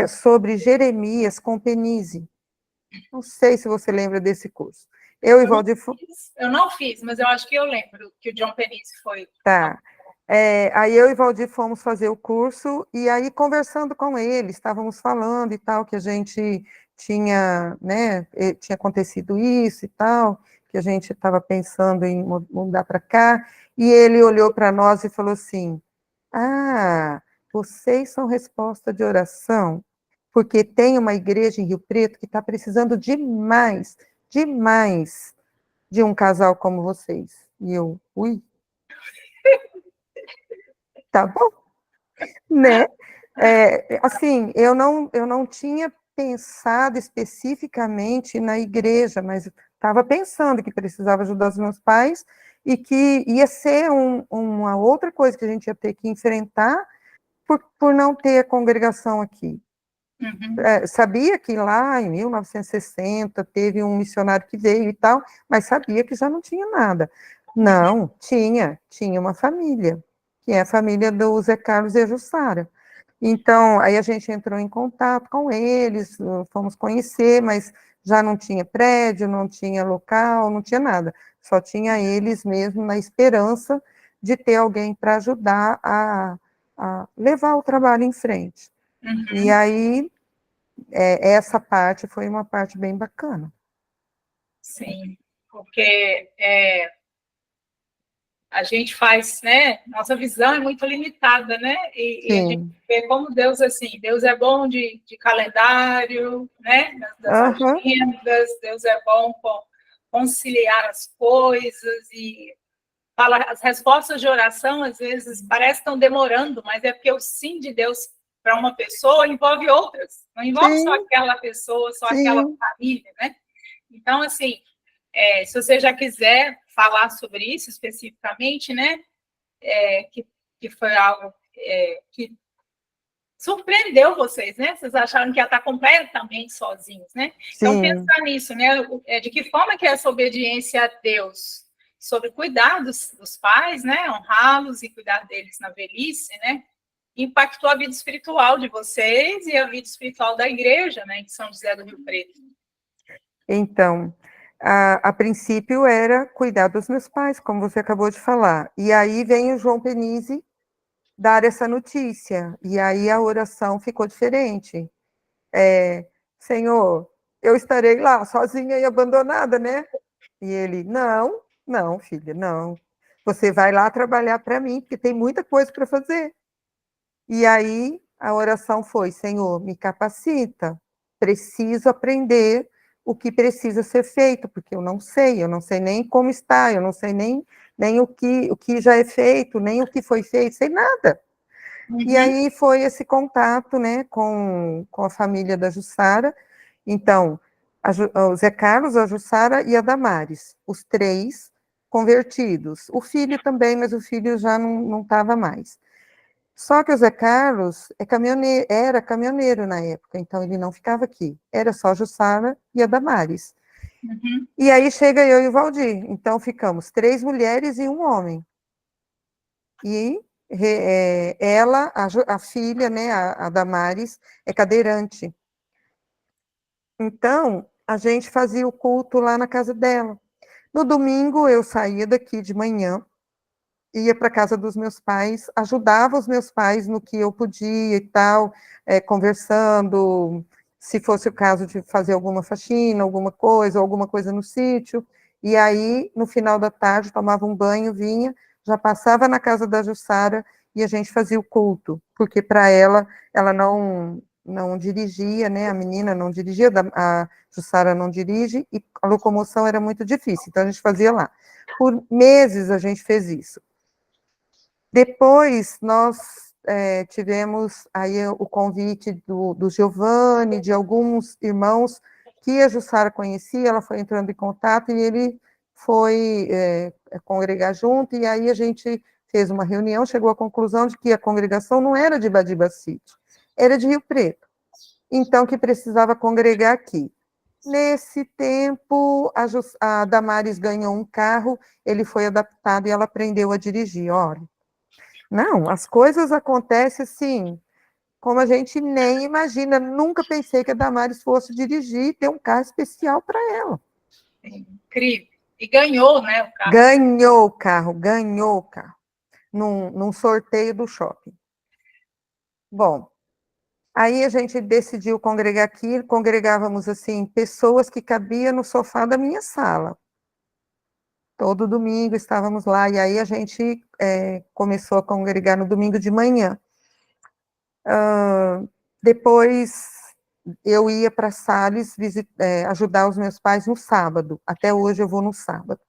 sobre Jeremias com Penise. Não sei se você lembra desse curso. Eu e Valdir... Eu não fiz, mas eu acho que eu lembro que o John Penise foi. Tá. Aí eu e Valdir fomos fazer o curso, e aí conversando com ele, estávamos falando e tal, que a gente tinha, né, tinha acontecido isso e tal, que a gente estava pensando em mudar para cá, e ele olhou para nós e falou assim, ah, vocês são resposta de oração, porque tem uma igreja em Rio Preto que está precisando demais, demais de um casal como vocês. E eu, ui, tá bom, né? Assim, eu não tinha pensado especificamente na igreja, mas estava pensando que precisava ajudar os meus pais e que ia ser uma outra coisa que a gente ia ter que enfrentar por não ter a congregação aqui. Sabia que lá em 1960 teve um missionário que veio e tal, mas sabia que já não tinha nada. Não, tinha uma família, que é a família do Zé Carlos e a Jussara. Então, aí a gente entrou em contato com eles, fomos conhecer, mas já não tinha prédio, não tinha local, não tinha nada. Só tinha eles mesmo na esperança de ter alguém para ajudar a levar o trabalho em frente. E aí, essa parte foi uma parte bem bacana. Sim, porque a gente faz, né? Nossa visão é muito limitada, né? E a gente vê como Deus, assim, Deus é bom de calendário, né? Das agendas, Deus é bom com conciliar as coisas e fala, as respostas de oração, às vezes, parecem estão demorando, mas é porque o sim de Deus para uma pessoa envolve outras, não envolve só aquela pessoa, só aquela família, né? Então, assim, se você já quiser falar sobre isso especificamente, né, que foi algo que surpreendeu vocês, né? Vocês acharam que ia estar completamente sozinhos, né? Então, pensar nisso, né? De que forma que essa obediência a Deus, sobre cuidar dos pais, né? Honrá-los e cuidar deles na velhice, né? Impactou a vida espiritual de vocês e a vida espiritual da igreja, né? Em São José do Rio Preto. Então, a princípio era cuidar dos meus pais, como você acabou de falar. E aí vem o João Penise dar essa notícia. E aí a oração ficou diferente. Senhor, eu estarei lá sozinha e abandonada, né? E ele, não, filha, não. Você vai lá trabalhar para mim, porque tem muita coisa para fazer. E aí a oração foi, Senhor, me capacita. Preciso aprender o que precisa ser feito, porque eu não sei nem como está, eu não sei nem o que já é feito, nem o que foi feito, sei nada. E aí foi esse contato, né, com a família da Jussara. Então, o Zé Carlos, a Jussara e a Damares, os três convertidos. O filho também, mas o filho já não estava mais. Só que o Zé Carlos era caminhoneiro na época, então ele não ficava aqui. Era só a Jussara e a Damares. E aí chega eu e o Valdir. Então ficamos 3 mulheres e um homem. E ela, a filha, né, a Damares, é cadeirante. Então, a gente fazia o culto lá na casa dela. No domingo, eu saía daqui de manhã, ia para a casa dos meus pais, ajudava os meus pais no que eu podia e tal, conversando, se fosse o caso de fazer alguma faxina, alguma coisa no sítio. E aí, no final da tarde, tomava um banho, vinha, já passava na casa da Jussara e a gente fazia o culto, porque para ela não dirigia, né? A menina não dirigia, a Jussara não dirige, e a locomoção era muito difícil, então a gente fazia lá. Por meses a gente fez isso. Depois, nós tivemos aí o convite do Giovanni, de alguns irmãos que a Jussara conhecia, ela foi entrando em contato e ele foi congregar junto, e aí a gente fez uma reunião, chegou à conclusão de que a congregação não era de Badiba City, era de Rio Preto, então que precisava congregar aqui. Nesse tempo, a Damares ganhou um carro, ele foi adaptado e ela aprendeu a dirigir, olha. Não, as coisas acontecem assim, como a gente nem imagina. Nunca pensei que a Damares fosse dirigir e ter um carro especial para ela. Incrível. E ganhou, né, o carro. Ganhou o carro. Num sorteio do shopping. Bom, aí a gente decidiu congregar aqui, congregávamos, assim, pessoas que cabiam no sofá da minha sala. Todo domingo estávamos lá, e aí a gente começou a congregar no domingo de manhã. Depois eu ia para Sales ajudar os meus pais no sábado. Até hoje eu vou no sábado.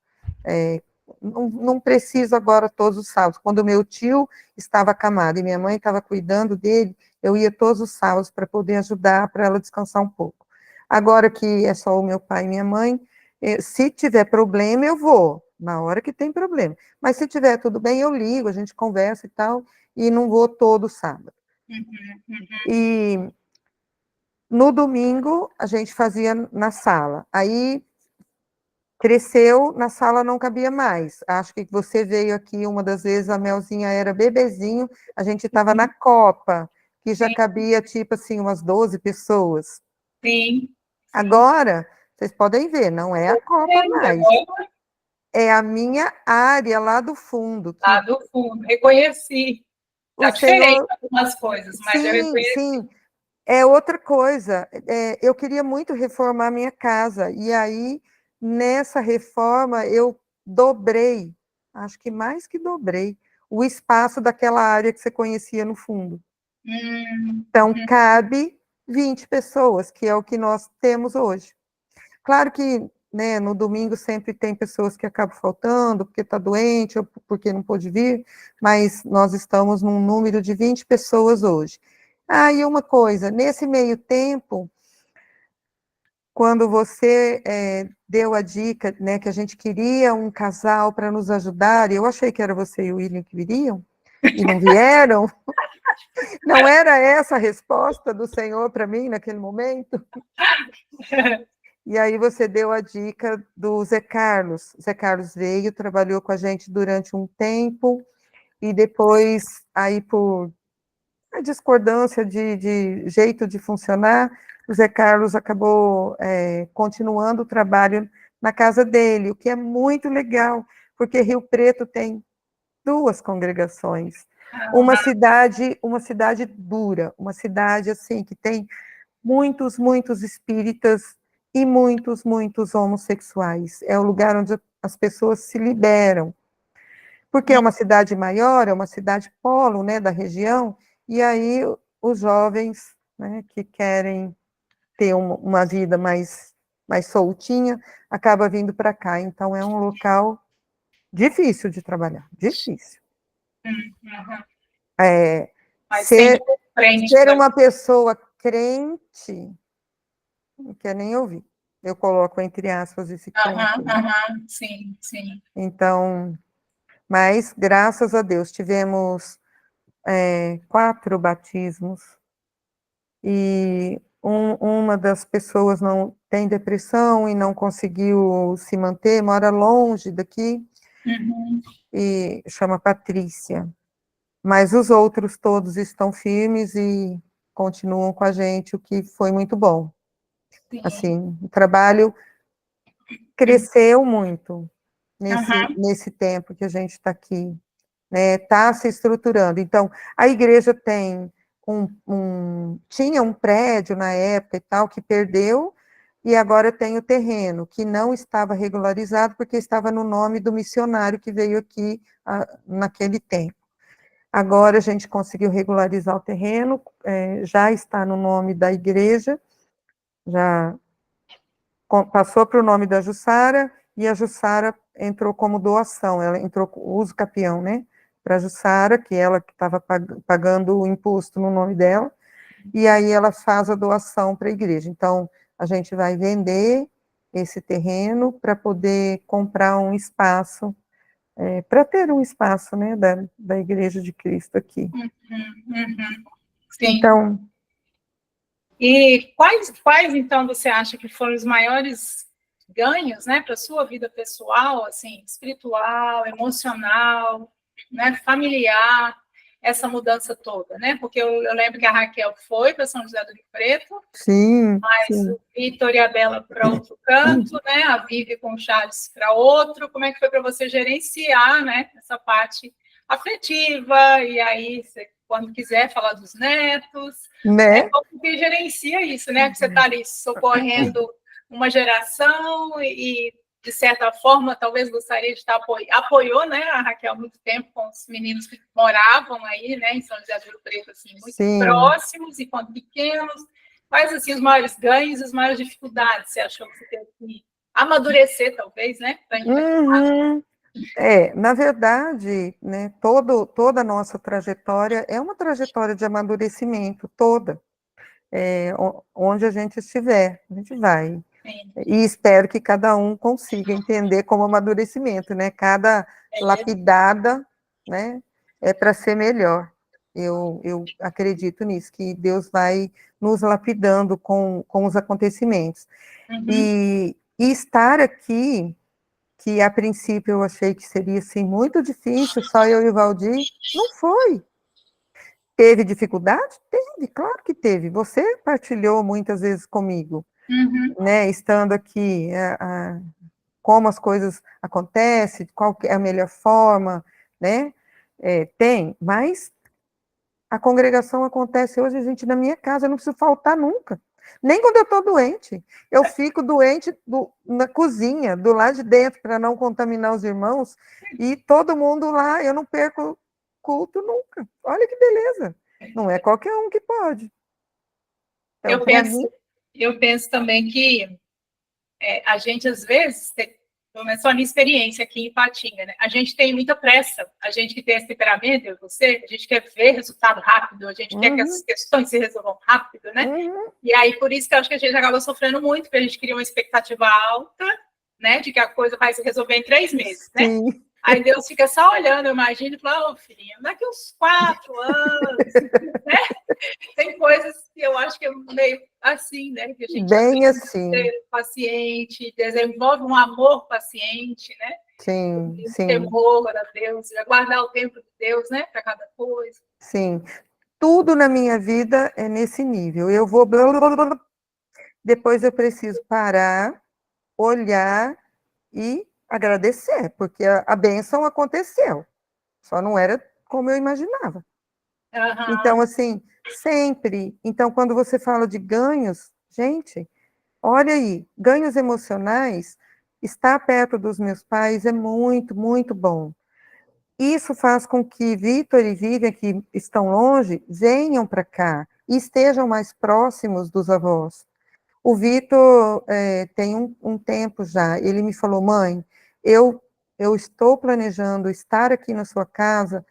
não preciso agora todos os sábados. Quando o meu tio estava acamado e minha mãe estava cuidando dele, eu ia todos os sábados para poder ajudar, para ela descansar um pouco. Agora que é só o meu pai e minha mãe, se tiver problema, eu vou, na hora que tem problema. Mas se tiver tudo bem, eu ligo, a gente conversa e tal, e não vou todo sábado. E no domingo, a gente fazia na sala. Aí, cresceu, na sala não cabia mais. Acho que você veio aqui uma das vezes, a Melzinha era bebezinho, a gente estava na Copa, que já cabia, tipo assim, umas 12 pessoas. Sim. Agora, vocês podem ver, não é a Copa mais. É a minha área lá do fundo. Lá do fundo, reconheci. Está diferente algumas coisas, mas eu reconheci. Sim, é outra coisa. Eu queria muito reformar minha casa, e aí, nessa reforma, eu dobrei, acho que mais que dobrei, o espaço daquela área que você conhecia no fundo. Então, cabe 20 pessoas, que é o que nós temos hoje. Claro que, né, no domingo sempre tem pessoas que acabam faltando, porque está doente, ou porque não pôde vir, mas nós estamos num número de 20 pessoas hoje. E uma coisa, nesse meio tempo, quando você deu a dica, né, que a gente queria um casal para nos ajudar, eu achei que era você e o William que viriam, e não vieram. Não era essa a resposta do Senhor para mim naquele momento? E aí você deu a dica do Zé Carlos. Zé Carlos veio, trabalhou com a gente durante um tempo, e depois, aí por a discordância de jeito de funcionar, o Zé Carlos acabou continuando o trabalho na casa dele, o que é muito legal, porque Rio Preto tem 2 congregações. Uma cidade dura, uma cidade assim que tem muitos espíritas e muitos homossexuais. É o lugar onde as pessoas se liberam. Porque é uma cidade maior, é uma cidade polo, né, da região, e aí os jovens, né, que querem ter uma vida mais soltinha, acaba vindo para cá. Então, é um local difícil de trabalhar, difícil. Ser uma pessoa crente, não quer nem ouvir. Eu coloco entre aspas esse crente. Sim. Então, mas, graças a Deus, tivemos 4 batismos, e uma das pessoas não tem depressão e não conseguiu se manter, mora longe daqui, e chama Patrícia. Mas os outros todos estão firmes e continuam com a gente, o que foi muito bom. Sim. Assim, o trabalho cresceu muito nesse tempo que a gente está aqui, né? Está se estruturando. Então, a igreja tem tinha um prédio na época e tal, que perdeu, e agora tem o terreno, que não estava regularizado, porque estava no nome do missionário que veio aqui naquele tempo. Agora a gente conseguiu regularizar o terreno, já está no nome da igreja, já passou para o nome da Jussara, e a Jussara entrou como doação, ela entrou com uso capião, né, para a Jussara, que ela que estava pagando o imposto no nome dela, e aí ela faz a doação para a igreja. Então, a gente vai vender esse terreno para poder comprar um espaço, para ter um espaço, né, da Igreja de Cristo aqui. Sim. Então... E quais, então, você acha que foram os maiores ganhos, né, para a sua vida pessoal, assim, espiritual, emocional, né, familiar, essa mudança toda, né? Porque eu lembro que a Raquel foi para São José do Rio Preto, sim, mas o Vitor e a Bela para outro canto, né? A Vivi com o Charles para outro. Como é que foi para você gerenciar, né, essa parte afetiva? E aí, você, quando quiser falar dos netos, né? Como que gerencia isso, né? Que você está ali socorrendo uma geração e, de certa forma, talvez gostaria de estar apoiou, né, a Raquel há muito tempo com os meninos que moravam aí, né, em São José do Rio Preto, assim, muito próximos e quando pequenos. Quais, assim, os maiores ganhos e as maiores dificuldades você achou que você teve que amadurecer, talvez, né? Na verdade, né, toda a nossa trajetória é uma trajetória de amadurecimento, toda. Onde a gente estiver, a gente vai. Sim, E espero que cada um consiga entender como amadurecimento, né? Cada lapidada, né, é para ser melhor. Eu acredito nisso, que Deus vai nos lapidando com os acontecimentos. uhum, E estar aqui, que a princípio eu achei que seria assim, muito difícil, só eu e o Valdir, não foi. Teve dificuldade? Teve, claro que teve. Você partilhou muitas vezes comigo, uhum. né? Estando aqui, como as coisas acontecem, qual que é a melhor forma, né? Tem, mas a congregação acontece hoje, gente, na minha casa, eu não preciso faltar nunca. Nem quando eu estou doente. Eu fico doente na cozinha, do lado de dentro, para não contaminar os irmãos, e todo mundo lá, eu não perco culto nunca. Olha que beleza. Não é qualquer um que pode. Então, Eu para penso, mim, eu penso também que a gente, às vezes, pelo menos só a minha experiência aqui em Ipatinga, né? A gente tem muita pressa, a gente que tem esse temperamento, eu e você, a gente quer ver resultado rápido, a gente quer que as uhum, questões se resolvam rápido, né? uhum, E aí, por isso que eu acho que a gente acaba sofrendo muito, porque a gente cria uma expectativa alta, né, de que a coisa vai se resolver em 3 meses, né? sim, Aí Deus fica só olhando, eu imagino, e fala, ô filhinha, daqui uns 4 anos, né? Tem coisas que eu acho que é meio assim, né? Que a gente bem aprende a assim, ser paciente, desenvolve um amor paciente, né? sim, Um sim, temor a Deus, aguardar o tempo de Deus, né? Para cada coisa. sim. Tudo na minha vida é nesse nível. Eu vou, blá, blá, blá, blá, depois eu preciso parar, olhar e agradecer, porque a bênção aconteceu, só não era como eu imaginava. Então, Uhum. assim, sempre. Então, quando você fala de ganhos, gente, olha aí, ganhos emocionais, estar perto dos meus pais é muito, muito bom. Isso faz com que Vitor e Vivian, que estão longe, venham para cá e estejam mais próximos dos avós. O Vitor tem um tempo já, ele me falou, mãe, eu, eu estou planejando estar aqui na sua casa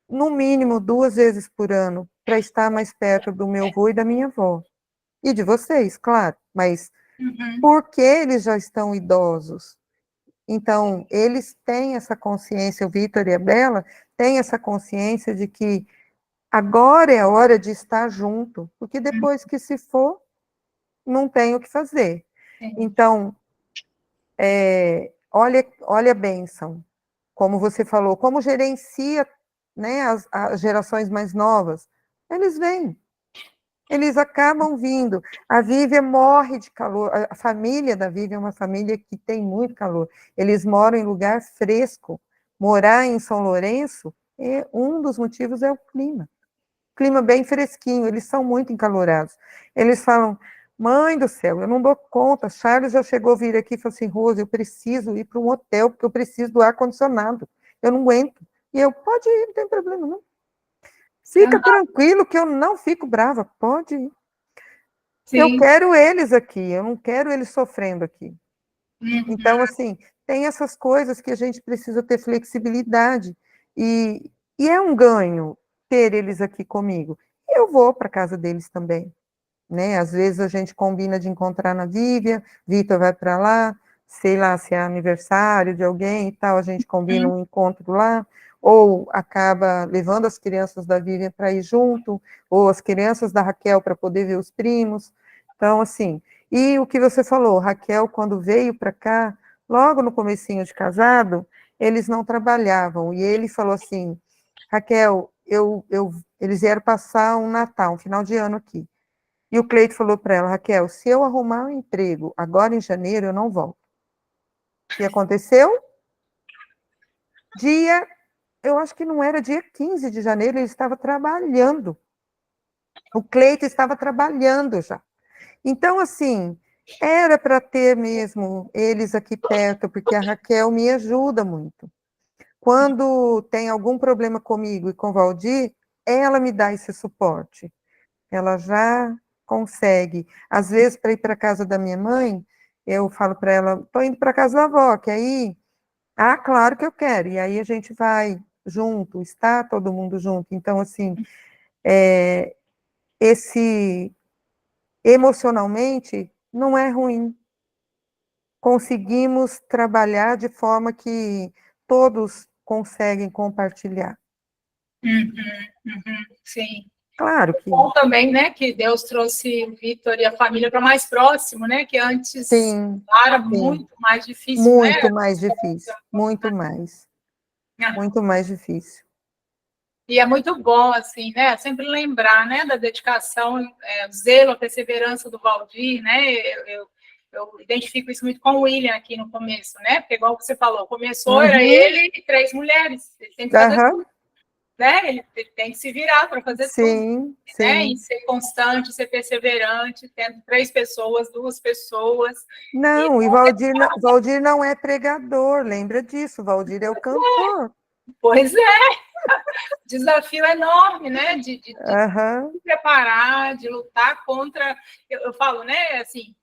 no mínimo 2 vezes por ano, para estar mais perto do meu avô e da minha avó. E de vocês, claro, mas Uhum. porque eles já estão idosos. Então, eles têm essa consciência, o Vitor e a Bela têm essa consciência de que agora é a hora de estar junto, porque depois que se for, não tem o que fazer. Sim. Então, olha a bênção, como você falou, como gerencia, né, as gerações mais novas. Eles vêm, eles acabam vindo. A Vívia morre de calor, a família da Vívia é uma família que tem muito calor. Eles moram em lugar fresco. Morar em São Lourenço, um dos motivos é o clima. Clima bem fresquinho, eles são muito encalorados. Eles falam, mãe do céu, eu não dou conta. Charles já chegou a vir aqui e falou assim, Rose, eu preciso ir para um hotel, porque eu preciso do ar-condicionado. Eu não aguento. E eu, pode ir, não tem problema, não. Fica tranquilo que eu não fico brava, pode ir. Eu Sim. quero eles aqui, eu não quero eles sofrendo aqui. Uhum. Então, assim, tem essas coisas que a gente precisa ter flexibilidade. E é um ganho ter eles aqui comigo. Eu vou para casa deles também, né? Às vezes a gente combina de encontrar na Vívia, Vitor vai para lá, sei lá se é aniversário de alguém e tal, a gente combina Uhum. um encontro lá, ou acaba levando as crianças da Vívia para ir junto, ou as crianças da Raquel para poder ver os primos. Então, assim, e o que você falou, Raquel, quando veio para cá, logo no comecinho de casado, eles não trabalhavam, e ele falou assim, Raquel, eles vieram passar um Natal, um final de ano aqui. E o Cleito falou para ela, Raquel, se eu arrumar um emprego agora em janeiro, eu não volto. O que aconteceu? Eu acho que não era dia 15 de janeiro, ele estava trabalhando. O Cleito estava trabalhando já. Então, assim, era para ter mesmo eles aqui perto, porque a Raquel me ajuda muito. Quando tem algum problema comigo e com o Valdir, ela me dá esse suporte. Ela já consegue. Às vezes, para ir para a casa da minha mãe, eu falo para ela, estou indo para a casa da avó, quer ir? Ah, claro que eu quero. E aí a gente vai junto, está todo mundo junto. Então, assim, esse emocionalmente não é ruim. Conseguimos trabalhar de forma que todos conseguem compartilhar. Sim. Claro que Bom também, né, que Deus trouxe o Vitor e a família para mais próximo, né, que antes sim, era sim. muito mais difícil, né? Muito mais difícil, muito mais difícil. E é muito bom, assim, né, sempre lembrar, né, da dedicação, o zelo, a perseverança do Valdir, né, eu identifico isso muito com o William aqui no começo, né, porque igual você falou, começou, era ele e 3 mulheres, ele tem que fazer tudo, né, ele tem que se virar para fazer tudo, né, e ser constante, ser perseverante, tendo 3 pessoas, 2 pessoas. Não, e Valdir não é pregador, lembra disso, Valdir é o cantor. Pois é, desafio enorme, né? De se preparar, de lutar contra. Eu falo, né? Assim,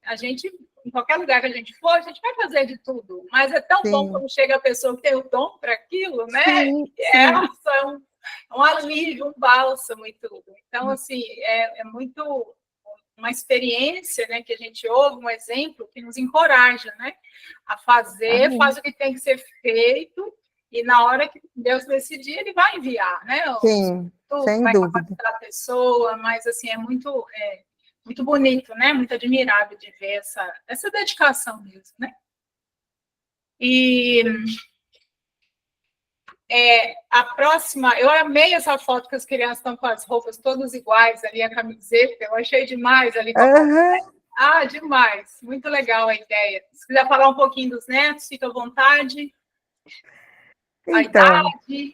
a gente, em qualquer lugar que a gente for, a gente vai fazer de tudo, mas é tão bom quando chega a pessoa que tem o dom para aquilo, né? É um alívio, um bálsamo e tudo. Então, assim, é muito uma experiência, né, que a gente ouve, um exemplo que nos encoraja, né, a fazer, faz o que tem que ser feito, e na hora que Deus decidir, ele vai enviar, né? Sim, sem vai dúvida. capacitar a pessoa, mas assim, muito bonito, né? Muito admirável de ver essa dedicação mesmo, né? E a próxima, eu amei essa foto que as crianças estão com as roupas todas iguais ali, a camiseta, eu achei demais ali. Ah, demais, muito legal a ideia. Se quiser falar um pouquinho dos netos, fica à vontade. Então,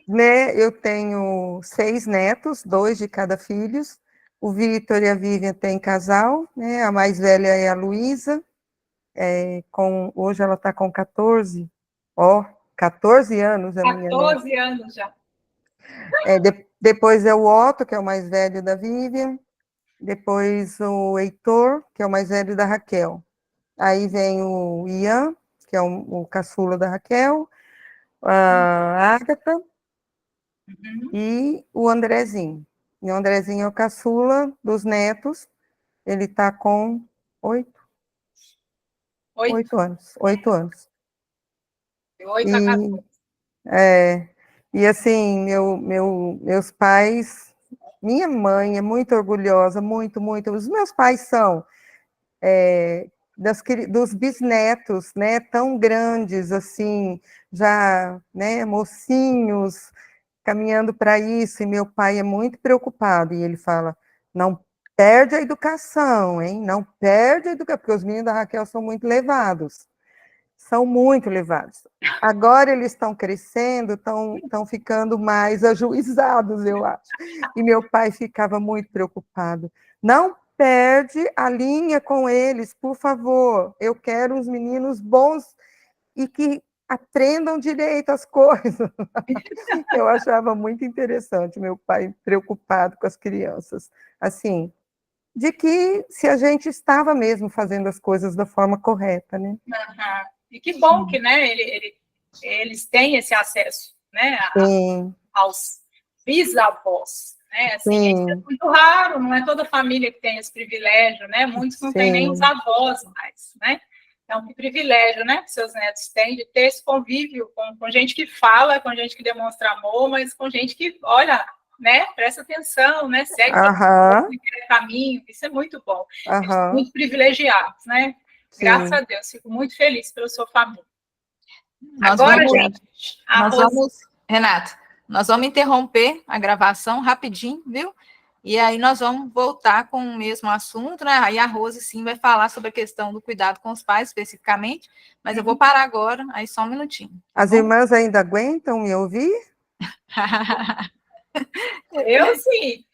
né, eu tenho 6 netos, 2 de cada filho. O Vitor e a Vivian têm casal, né? A mais velha é a Luísa, hoje ela está com 14 anos, a minha neta. 14 anos já. Depois é o Otto, que é o mais velho da Vivian, depois o Heitor, que é o mais velho da Raquel. Aí vem o Ian, que é o caçula da Raquel, a Ágata, e o Andrezinho. E o Andrezinho é o caçula dos netos, ele está com 8 anos. 8 anos. 8 a 14. E assim, meus pais, minha mãe é muito orgulhosa, muito, muito. Os meus pais são dos bisnetos, né, tão grandes assim, já, né, mocinhos, caminhando para isso, e meu pai é muito preocupado, e ele fala, não perde a educação, hein, não perde a educação, porque os meninos da Raquel são muito levados, agora eles estão crescendo, estão ficando mais ajuizados, eu acho, e meu pai ficava muito preocupado, não perde a linha com eles, por favor, eu quero uns meninos bons e que aprendam direito as coisas. Eu achava muito interessante meu pai preocupado com as crianças, assim, de que se a gente estava mesmo fazendo as coisas da forma correta, né? E que bom que, né, eles têm esse acesso, né, aos bisavós, né, assim, isso é muito raro, não é toda família que tem esse privilégio, né, muitos não têm nem os avós mais, né, então que privilégio, né, que seus netos têm de ter esse convívio com gente que fala, com gente que demonstra amor, mas com gente que, olha, né, presta atenção, né, segue o caminho, isso é muito bom, eles são muito privilegiados, né. Graças a Deus, fico muito feliz pela sua família. Renato, nós vamos interromper a gravação rapidinho, viu? E aí nós vamos voltar com o mesmo assunto, né? Aí a Rose, sim, vai falar sobre a questão do cuidado com os pais, especificamente, mas eu vou parar agora, aí só um minutinho. Tá As irmãs ainda aguentam me ouvir? Eu sim.